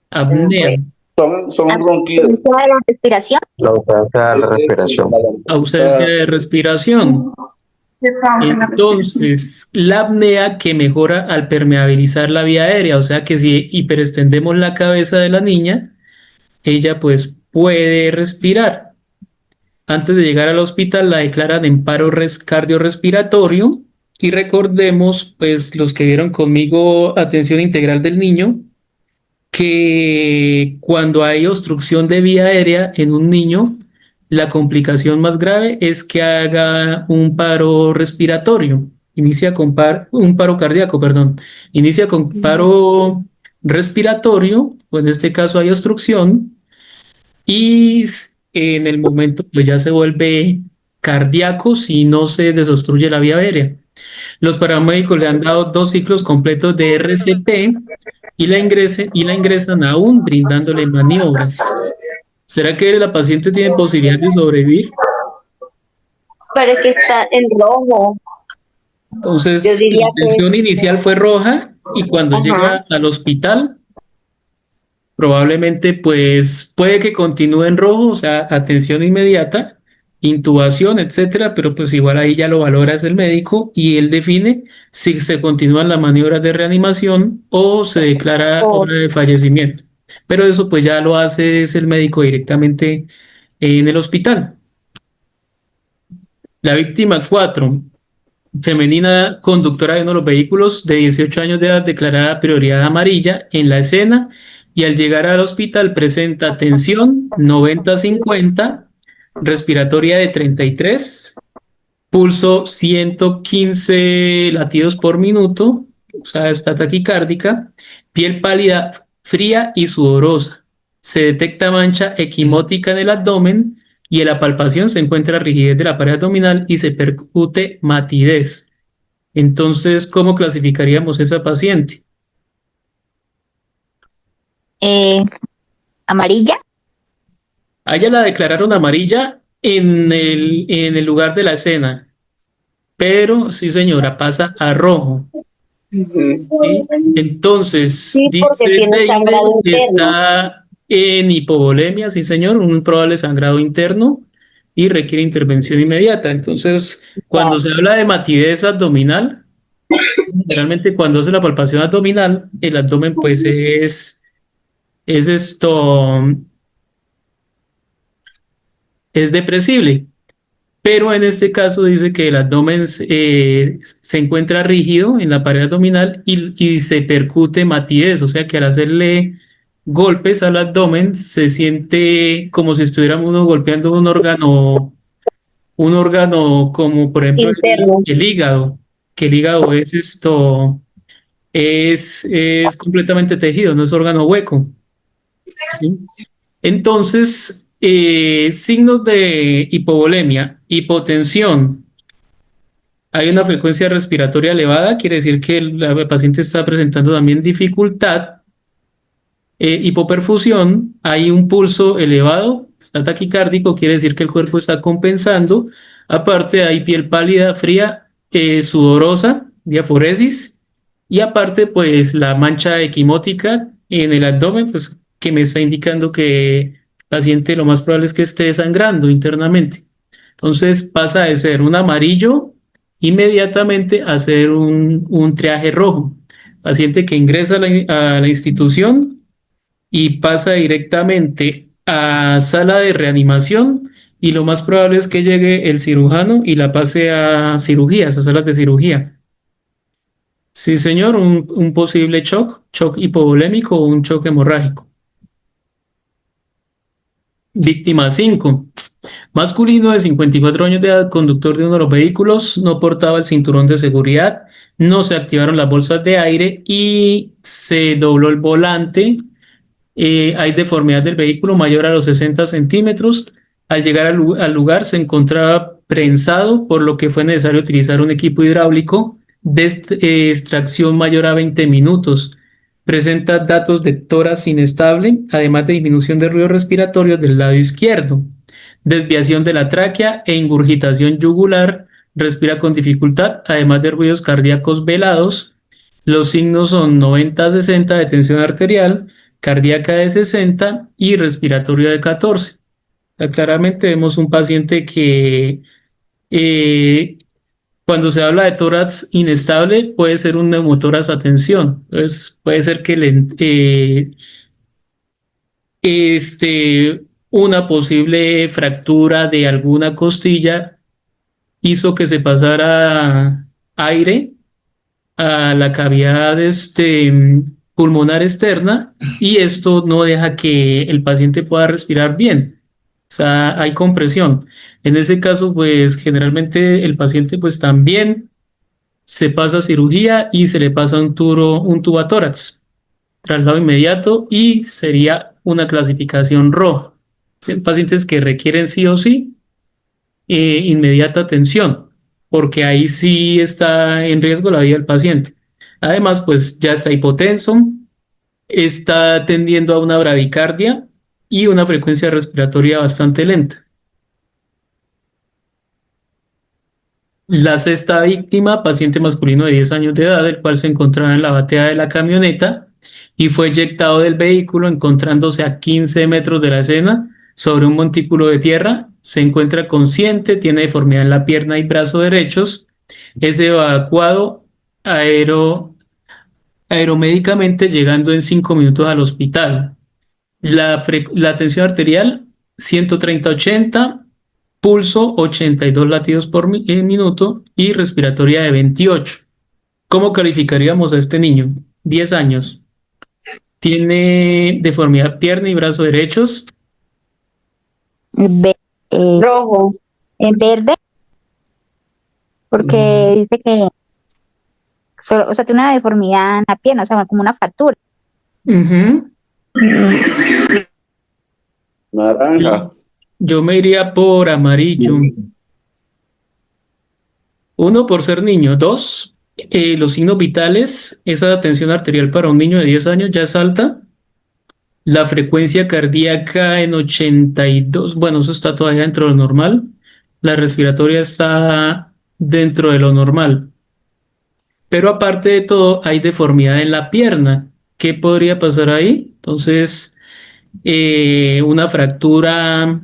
Apnea. Son ronquidos. Ausencia de la respiración. La ausencia de la respiración. Ausencia de respiración. Entonces, la apnea que mejora al permeabilizar la vía aérea, o sea que si hiperextendemos la cabeza de la niña, ella pues puede respirar. Antes de llegar al hospital la declaran en paro cardiorrespiratorio y recordemos, pues los que vieron conmigo atención integral del niño, que cuando hay obstrucción de vía aérea en un niño, la complicación más grave es que haga un paro respiratorio. Inicia con un paro cardíaco, perdón. Inicia con paro respiratorio, o en este caso hay obstrucción, y en el momento pues ya se vuelve cardíaco si no se desobstruye la vía aérea. Los paramédicos le han dado 2 ciclos completos de RCP y la ingresan aún brindándole maniobras. ¿Será que la paciente tiene posibilidad de sobrevivir? Pero es que está en rojo. Yo Entonces, diría la tensión inicial fue roja y cuando Ajá. llega al hospital, probablemente pues puede que continúe en rojo, o sea, atención inmediata, intubación, etcétera, pero pues igual ahí ya lo valora es el médico y él define si se continúan las maniobras de reanimación o se declara hora de fallecimiento. Pero eso pues ya lo hace es el médico directamente en el hospital. La víctima 4, femenina conductora de uno de los vehículos de 18 años de edad declarada prioridad amarilla en la escena y al llegar al hospital presenta tensión 90-50, respiratoria de 33, pulso 115 latidos por minuto, o sea, está taquicárdica, piel pálida, fría y sudorosa. Se detecta mancha equimótica en el abdomen y en la palpación se encuentra rigidez de la pared abdominal y se percute matidez. Entonces, ¿cómo clasificaríamos esa paciente? Amarilla. A ella la declararon amarilla en el lugar de la escena, pero sí, señora, pasa a rojo. ¿Sí? Entonces, Sí, porque dice tiene David, sangrado interno. está en hipovolemia, sí, señor, un probable sangrado interno y requiere intervención inmediata. Entonces, cuando se habla de matidez abdominal, generalmente cuando hace la palpación abdominal, el abdomen pues es esto, es depresible. Pero en este caso dice que el abdomen se encuentra rígido en la pared abdominal y se percute matidez, o sea que al hacerle golpes al abdomen se siente como si estuviéramos uno golpeando un órgano como por ejemplo Interno. el hígado, que el hígado es es completamente tejido, no es órgano hueco. ¿Sí? Entonces, signos de hipovolemia, hipotensión. Hay una frecuencia respiratoria elevada, quiere decir que la paciente está presentando también dificultad. Hipoperfusión, hay un pulso elevado, está taquicárdico, quiere decir que el cuerpo está compensando. Aparte, hay piel pálida, fría, sudorosa, diaforesis. Y aparte, pues la mancha equimótica en el abdomen, pues que me está indicando que el paciente lo más probable es que esté sangrando internamente. Entonces pasa de ser un amarillo inmediatamente a ser un triaje rojo. Paciente que ingresa a la institución y pasa directamente a sala de reanimación y lo más probable es que llegue el cirujano y la pase a cirugías, a salas de cirugía. Sí, señor, un posible shock hipovolémico o un shock hemorrágico. Víctima 5. Masculino de 54 años de edad, conductor de uno de los vehículos, no portaba el cinturón de seguridad, no se activaron las bolsas de aire y se dobló el volante. Hay deformidad del vehículo mayor a los 60 centímetros. Al llegar al lugar se encontraba prensado, por lo que fue necesario utilizar un equipo hidráulico de extracción mayor a 20 minutos. Presenta datos de tórax inestable, además de disminución de ruidos respiratorios del lado izquierdo, desviación de la tráquea e ingurgitación yugular. Respira con dificultad, además de ruidos cardíacos velados. Los signos son 90-60 de tensión arterial, cardíaca de 60 y respiratorio de 14. Claramente vemos un paciente que Cuando se habla de tórax inestable, puede ser un neumotórax a tensión. Entonces, puede ser que una posible fractura de alguna costilla hizo que se pasara aire a la cavidad pulmonar externa y esto no deja que el paciente pueda respirar bien. O sea, hay compresión. En ese caso, pues generalmente el paciente pues también se pasa cirugía y se le pasa un tubatórax, traslado inmediato y sería una clasificación roja. ¿Sí? Pacientes que requieren sí o sí inmediata atención, porque ahí sí está en riesgo la vida del paciente. Además, pues ya está hipotenso, está tendiendo a una bradicardia y una frecuencia respiratoria bastante lenta. La sexta víctima, paciente masculino de 10 años de edad, el cual se encontraba en la batea de la camioneta y fue eyectado del vehículo encontrándose a 15 metros de la escena sobre un montículo de tierra. Se encuentra consciente, tiene deformidad en la pierna y brazo derechos. Es evacuado aeromédicamente llegando en 5 minutos al hospital. La tensión arterial 130/80, pulso 82 latidos por minuto y respiratoria de 28. ¿Cómo calificaríamos a este niño? 10 años. Tiene deformidad pierna y brazo derechos. Ve- eh, Rojo. en verde, porque dice que o sea, tiene una deformidad en la pierna, o sea, como una fractura. Ujú. Naranja. Yo me iría por amarillo. Uno, por ser niño. Dos, los signos vitales. Esa tensión arterial para un niño de 10 años ya es alta. La frecuencia cardíaca en 82, bueno, eso está todavía dentro de lo normal. La respiratoria está dentro de lo normal. Pero aparte de todo, hay deformidad en la pierna. ¿Qué podría pasar ahí? Entonces, una fractura,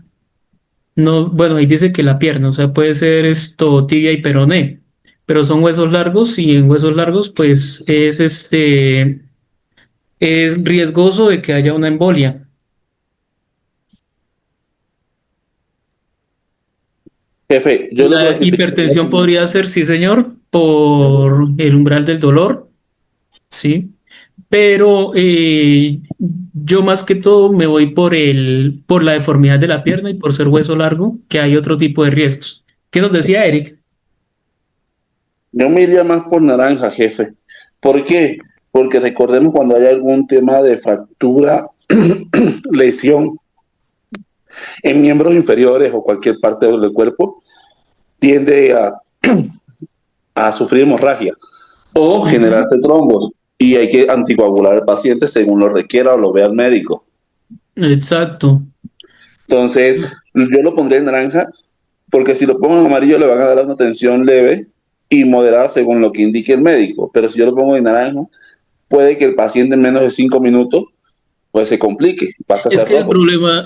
no, bueno, ahí dice que la pierna, o sea, puede ser esto tibia y peroné, pero son huesos largos y en huesos largos, pues es riesgoso de que haya una embolia. Jefe, yo lo La hipertensión clasificaría. podría ser, sí, señor, por el umbral del dolor, sí, pero yo más que todo me voy por la deformidad de la pierna y por ser hueso largo, que hay otro tipo de riesgos. ¿Qué nos decía Eric? Yo me iría más por naranja, jefe. ¿Por qué? Porque recordemos cuando hay algún tema de fractura, lesión en miembros inferiores o cualquier parte del cuerpo, tiende a sufrir hemorragia o Ujú. generarse trombos y hay que anticoagular al paciente según lo requiera o lo vea el médico. Exacto. Entonces, yo lo pondría en naranja porque si lo pongo en amarillo le van a dar una tensión leve y moderada según lo que indique el médico. Pero si yo lo pongo en naranja, puede que el paciente en menos de 5 minutos pues se complique, pasa a Es ser que rojo.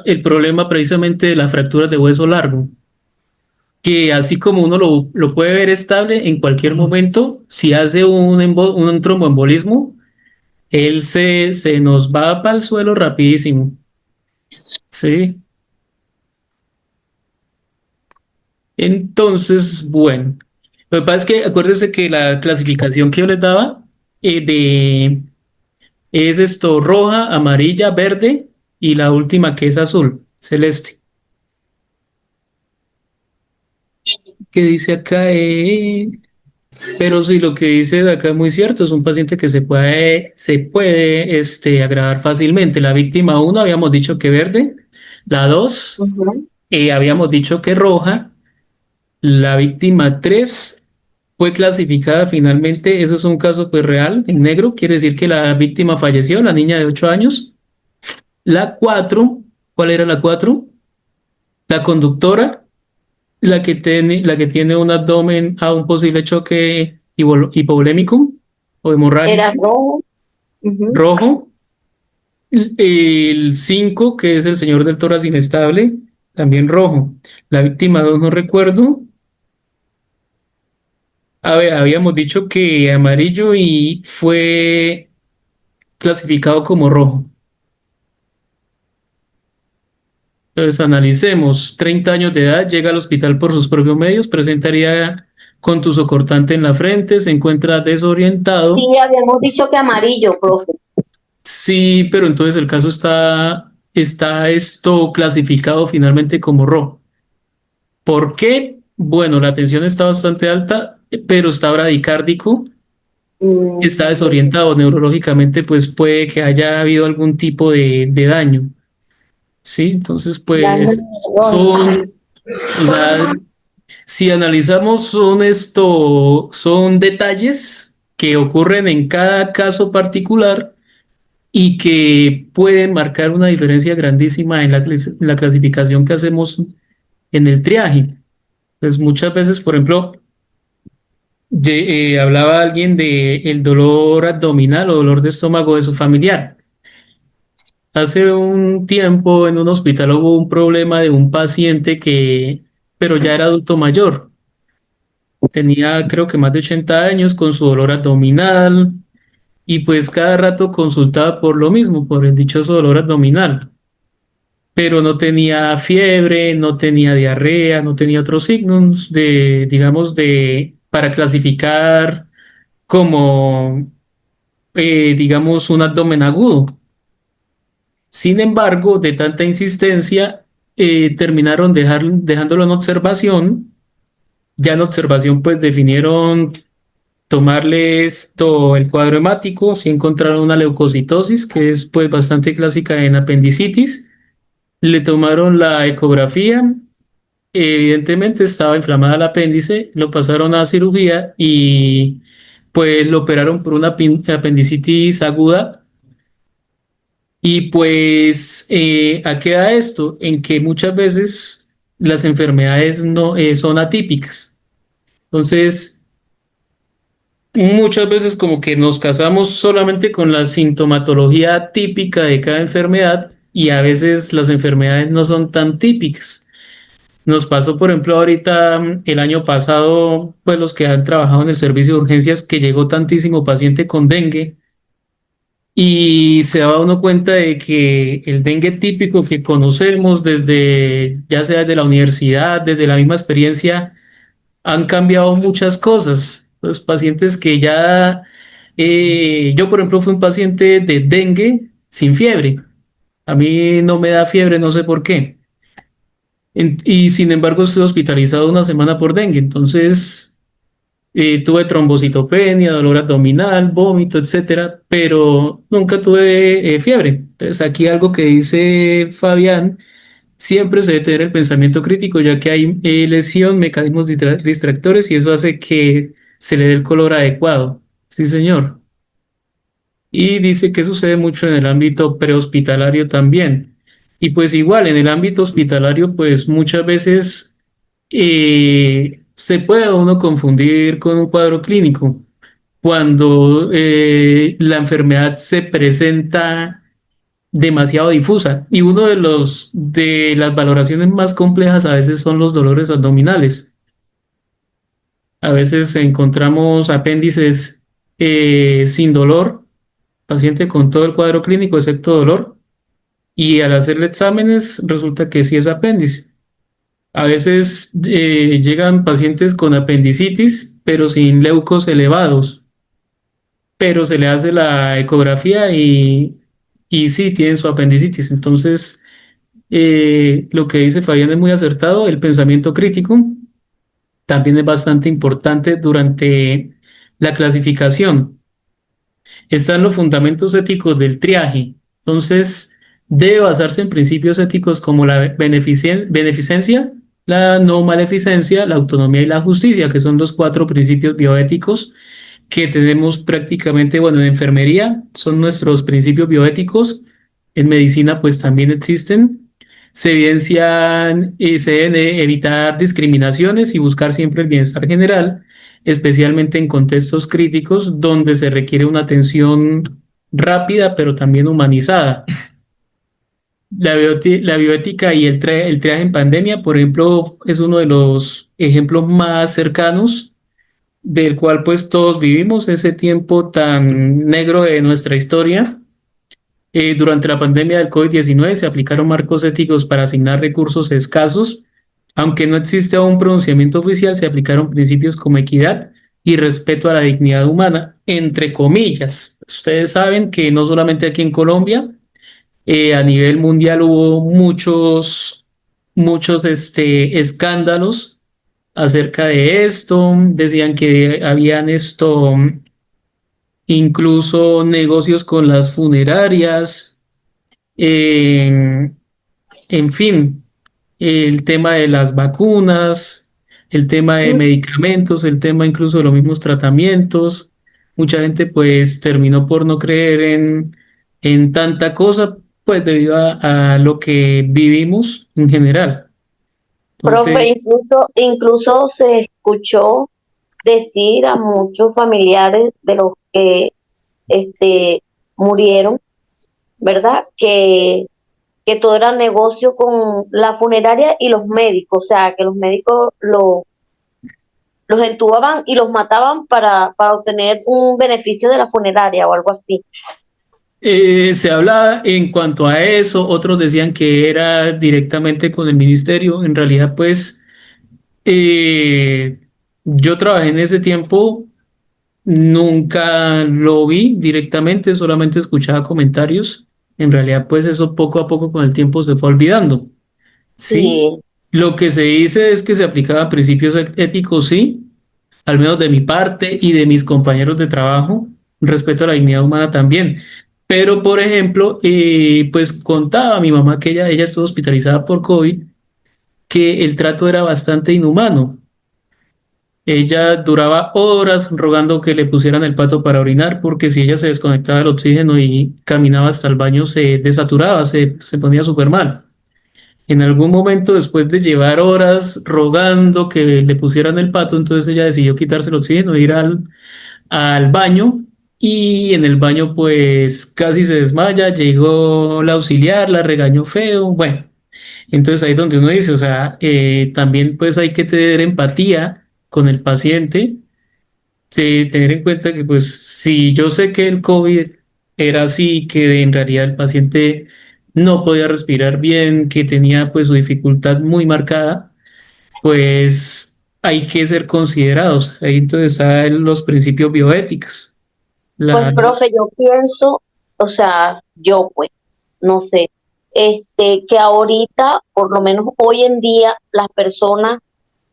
el problema precisamente de las fracturas de hueso largo, que así como uno lo puede ver estable en cualquier momento, si hace un tromboembolismo, él se nos va para el suelo rapidísimo. Sí. Entonces, bueno. Lo que pasa es que acuérdese que la clasificación que yo les daba es esto roja, amarilla, verde y la última que es azul, celeste. ¿Qué dice acá? Pero sí, lo que dice de acá es muy cierto, es un paciente que se puede agravar fácilmente. La víctima uno habíamos dicho que verde, la 2 Ujú. habíamos dicho que roja, la víctima 3 fue clasificada finalmente, eso es un caso pues real, en negro, quiere decir que la víctima falleció, la niña de 8 años. La 4, ¿cuál era la 4? La conductora, la que tiene un abdomen a un posible choque hipovolémico o Era hemorrágico rojo. Ujú. rojo. El 5 que es el señor del tórax inestable, también rojo. La víctima 2 no recuerdo. A ver, habíamos dicho que amarillo y fue clasificado como rojo. Entonces analicemos, 30 años de edad, llega al hospital por sus propios medios, presentaría contuso cortante en la frente, se encuentra desorientado. Sí, habíamos dicho que amarillo, profe. Sí, pero entonces el caso está esto clasificado finalmente como rojo. ¿Por qué? Bueno, la tensión está bastante alta, pero está bradicárdico, está desorientado neurológicamente, pues puede que haya habido algún tipo de daño. Sí, entonces Daño pues neurológico. son, o sea, si analizamos son detalles que ocurren en cada caso particular y que pueden marcar una diferencia grandísima en la clasificación que hacemos en el triaje. Pues muchas veces, por ejemplo, hablaba alguien de el dolor abdominal o dolor de estómago de su familiar. Hace un tiempo en un hospital hubo un problema de un paciente pero ya era adulto mayor. Tenía creo que más de 80 años con su dolor abdominal y pues cada rato consultaba por lo mismo, por el dichoso dolor abdominal. Pero no tenía fiebre, no tenía diarrea, no tenía otros signos digamos, para clasificar como, digamos, un abdomen agudo. Sin embargo, de tanta insistencia, terminaron dejándolo en observación. Ya en observación, pues definieron tomarle esto, el cuadro hemático, si encontraron una leucocitosis, que es pues bastante clásica en apendicitis. Le tomaron la ecografía, evidentemente estaba inflamada el apéndice, lo pasaron a cirugía y pues lo operaron por una apendicitis aguda. Y pues, ¿a qué da esto? En que muchas veces las enfermedades no son atípicas. Entonces, muchas veces como que nos casamos solamente con la sintomatología típica de cada enfermedad y a veces las enfermedades no son tan típicas. Nos pasó, por ejemplo, ahorita el año pasado, pues los que han trabajado en el servicio de urgencias, que llegó tantísimo paciente con dengue y se daba uno cuenta de que el dengue típico que conocemos desde, ya sea desde la universidad, desde la misma experiencia, han cambiado muchas cosas. Los pacientes que ya, yo por ejemplo fui un paciente de dengue sin fiebre. A mí no me da fiebre, no sé por qué. Y sin embargo estuve hospitalizado una semana por dengue. Entonces tuve trombocitopenia, dolor abdominal, vómito, etcétera, pero nunca tuve fiebre. Entonces aquí algo que dice Fabián, siempre se debe tener el pensamiento crítico, ya que hay lesión, mecanismos distractores y eso hace que se le dé el color adecuado. Sí, señor. Y dice que sucede mucho en el ámbito prehospitalario también. Y pues igual, en el ámbito hospitalario, pues muchas veces se puede uno confundir con un cuadro clínico cuando la enfermedad se presenta demasiado difusa. Y uno de las valoraciones más complejas a veces son los dolores abdominales. A veces encontramos apéndices sin dolor, paciente con todo el cuadro clínico excepto dolor, y al hacerle exámenes resulta que sí es apéndice. A veces llegan pacientes con apendicitis, pero sin leucos elevados, pero se le hace la ecografía y sí tienen su apendicitis. Entonces, lo que dice Fabián es muy acertado. El pensamiento crítico también es bastante importante durante la clasificación. Están los fundamentos éticos del triaje. Entonces, debe basarse en principios éticos como la beneficencia, la no maleficencia, la autonomía y la justicia, que son los cuatro principios bioéticos que tenemos prácticamente, bueno, en enfermería son nuestros principios bioéticos, en medicina pues también existen. Se evidencian, se deben evitar discriminaciones y buscar siempre el bienestar general, especialmente en contextos críticos donde se requiere una atención rápida pero también humanizada. La bioética y el triaje en pandemia, por ejemplo, es uno de los ejemplos más cercanos del cual pues todos vivimos ese tiempo tan negro de nuestra historia. Durante la pandemia del COVID-19 se aplicaron marcos éticos para asignar recursos escasos. Aunque no existe aún un pronunciamiento oficial, se aplicaron principios como equidad y respeto a la dignidad humana, entre comillas. Ustedes saben que no solamente aquí en Colombia, a nivel mundial hubo muchos escándalos acerca de esto. Decían que habían incluso negocios con las funerarias. eh, en fin, el tema de las vacunas, el tema de medicamentos, el tema incluso de los mismos tratamientos. Mucha gente pues terminó por no creer en tanta cosa, pues debido a lo que vivimos en general. Profe, Entonces, incluso se escuchó decir a muchos familiares de los que murieron, ¿verdad? Que todo era negocio con la funeraria y los médicos, o sea, que los médicos los entubaban y los mataban para obtener un beneficio de la funeraria o algo así. se habla en cuanto a eso, otros decían que era directamente con el ministerio. En realidad, pues, yo trabajé en ese tiempo. Nunca lo vi directamente, solamente escuchaba comentarios. En realidad, pues eso poco a poco con el tiempo se fue olvidando. Sí, Sí, lo que se dice es que se aplicaban principios éticos, sí, al menos de mi parte y de mis compañeros de trabajo, respeto a la dignidad humana también. Pero, por ejemplo, pues contaba a mi mamá que ella estuvo hospitalizada por COVID, que el trato era bastante inhumano. Ella duraba horas rogando que le pusieran el pato para orinar, porque si ella se desconectaba del oxígeno y caminaba hasta el baño, se desaturaba, se ponía súper mal. En algún momento, después de llevar horas rogando que le pusieran el pato, entonces ella decidió quitarse el oxígeno, ir al baño, y en el baño pues casi se desmaya, llegó la auxiliar, la regañó feo, bueno. Entonces ahí es donde uno dice, o sea, también pues hay que tener empatía con el paciente, tener en cuenta que pues si yo sé que el COVID era así, que en realidad el paciente no podía respirar bien, que tenía pues su dificultad muy marcada, pues hay que ser considerados. Ahí entonces están los principios bioéticos. pues La, profe, yo pienso, o sea, yo pues, no sé, que ahorita, por lo menos hoy en día, las personas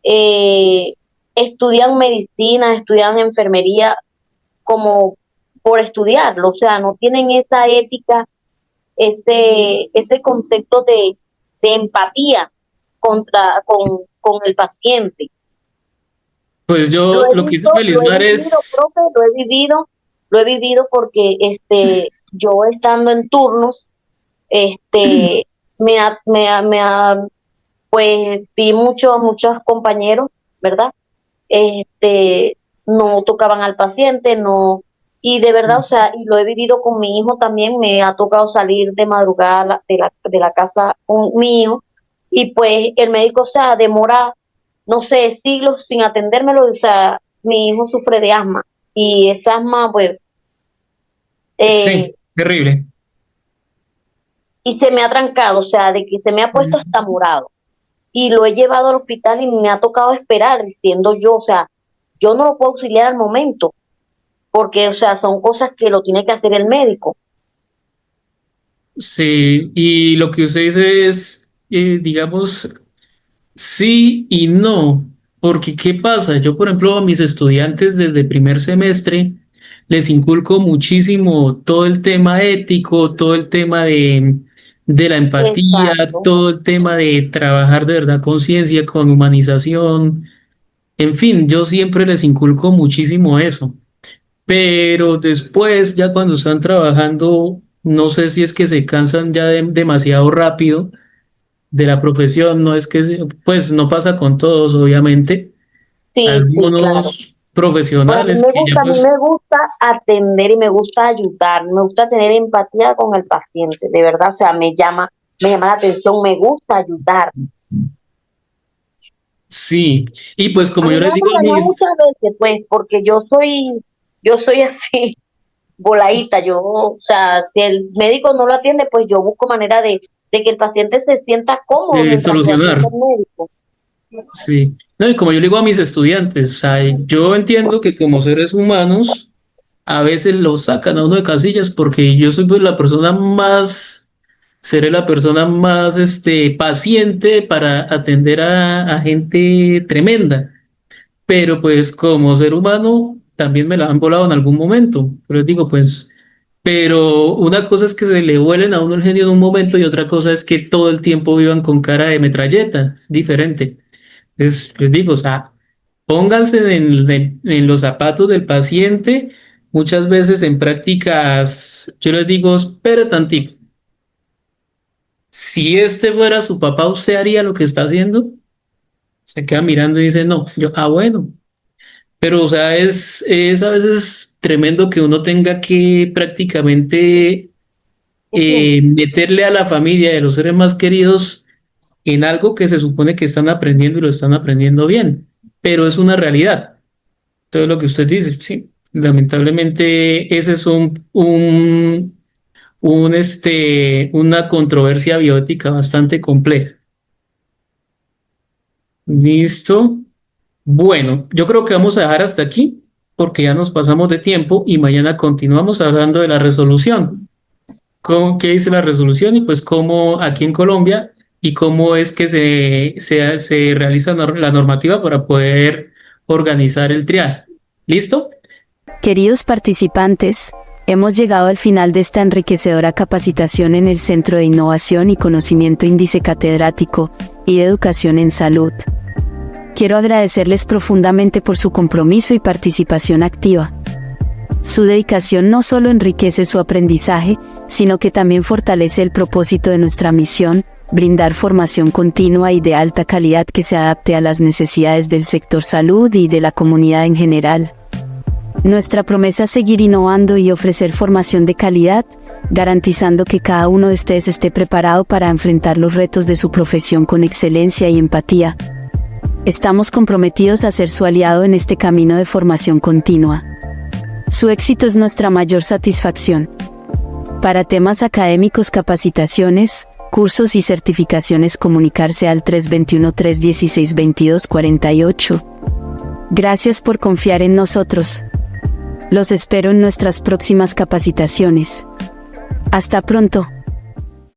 eh, estudian medicina, estudian enfermería como por estudiarlo, o sea, no tienen esa ética, ese concepto de empatía con el paciente. pues Lo yo he lo que hice visto, lo he Felismar vivido, es, profe, lo he vivido porque yo estando en turnos, pues vi muchos compañeros, ¿verdad? No tocaban al paciente, no, y de verdad, o sea, y lo he vivido con mi hijo también, me ha tocado salir de madrugada de la casa con mi hijo, y pues el médico, o sea, demora, no sé, siglos sin atendérmelo, o sea, mi hijo sufre de asma, y esa asma, pues, sí, eh, terrible. y se me ha trancado, o sea, de que se me ha puesto hasta morado. Y lo he llevado al hospital y me ha tocado esperar, siendo yo, o sea, yo no lo puedo auxiliar al momento, porque, o sea, son cosas que lo tiene que hacer el médico. Sí, y lo que usted dice es, digamos, sí y no, porque ¿qué pasa? Yo, por ejemplo, a mis estudiantes desde primer semestre les inculco muchísimo todo el tema ético, todo el tema de la empatía, Exacto. todo el tema de trabajar de verdad con ciencia, con humanización, en fin, yo siempre les inculco muchísimo eso. Pero después, ya cuando están trabajando, no sé si es que se cansan ya demasiado rápido de la profesión, no es que, pues no pasa con todos, obviamente. Sí, sí, claro. Algunos Pues profesionales que ya a mí pues, me gusta atender y me gusta ayudar, me gusta tener empatía con el paciente, de verdad, o sea, me llama la atención, me gusta ayudar. Sí, y pues A como mí yo me les ha digo a pasado mis, muchas veces, pues, porque yo soy así, voladita, o sea, si el médico no lo atiende, pues yo busco manera de que el paciente se sienta cómodo mientras lo atiende solucionar. el médico. Sí, no, y como yo le digo a mis estudiantes, o sea, yo entiendo que como seres humanos a veces lo sacan a uno de casillas porque yo soy pues la persona más, seré la persona más paciente para atender a gente tremenda, pero pues como ser humano también me la han volado en algún momento, pero les digo pues, pero una cosa es que se le vuelen a uno el genio en un momento y otra cosa es que todo el tiempo vivan con cara de metralleta, es diferente. Les digo, o sea, pónganse en los zapatos del paciente. Muchas veces en prácticas, yo les digo, espere tantito. Si este fuera su papá, ¿usted haría lo que está haciendo? Se queda mirando y dice, no, yo, bueno. Pero, o sea, es a veces tremendo que uno tenga que prácticamente ¿Qué piensas? meterle a la familia de los seres más queridos en algo que se supone que están aprendiendo y lo están aprendiendo bien, pero es una realidad. Todo lo que usted dice, sí. Lamentablemente, ese es una controversia biótica bastante compleja. Listo. Bueno, yo creo que vamos a dejar hasta aquí porque ya nos pasamos de tiempo y mañana continuamos hablando de la resolución. ¿Qué dice la resolución? Y pues cómo aquí en Colombia y cómo es que se realiza la normativa para poder organizar el triaje. ¿Listo? Queridos participantes, hemos llegado al final de esta enriquecedora capacitación en el Centro de Innovación y Conocimiento Índice Catedrático y de Educación en Salud. Quiero agradecerles profundamente por su compromiso y participación activa. Su dedicación no solo enriquece su aprendizaje, sino que también fortalece el propósito de nuestra misión, brindar formación continua y de alta calidad que se adapte a las necesidades del sector salud y de la comunidad en general. Nuestra promesa es seguir innovando y ofrecer formación de calidad, garantizando que cada uno de ustedes esté preparado para enfrentar los retos de su profesión con excelencia y empatía. Estamos comprometidos a ser su aliado en este camino de formación continua. Su éxito es nuestra mayor satisfacción. Para temas académicos, capacitaciones, cursos y certificaciones, comunicarse al 321-316-2248. Gracias por confiar en nosotros. Los espero en nuestras próximas capacitaciones. Hasta pronto.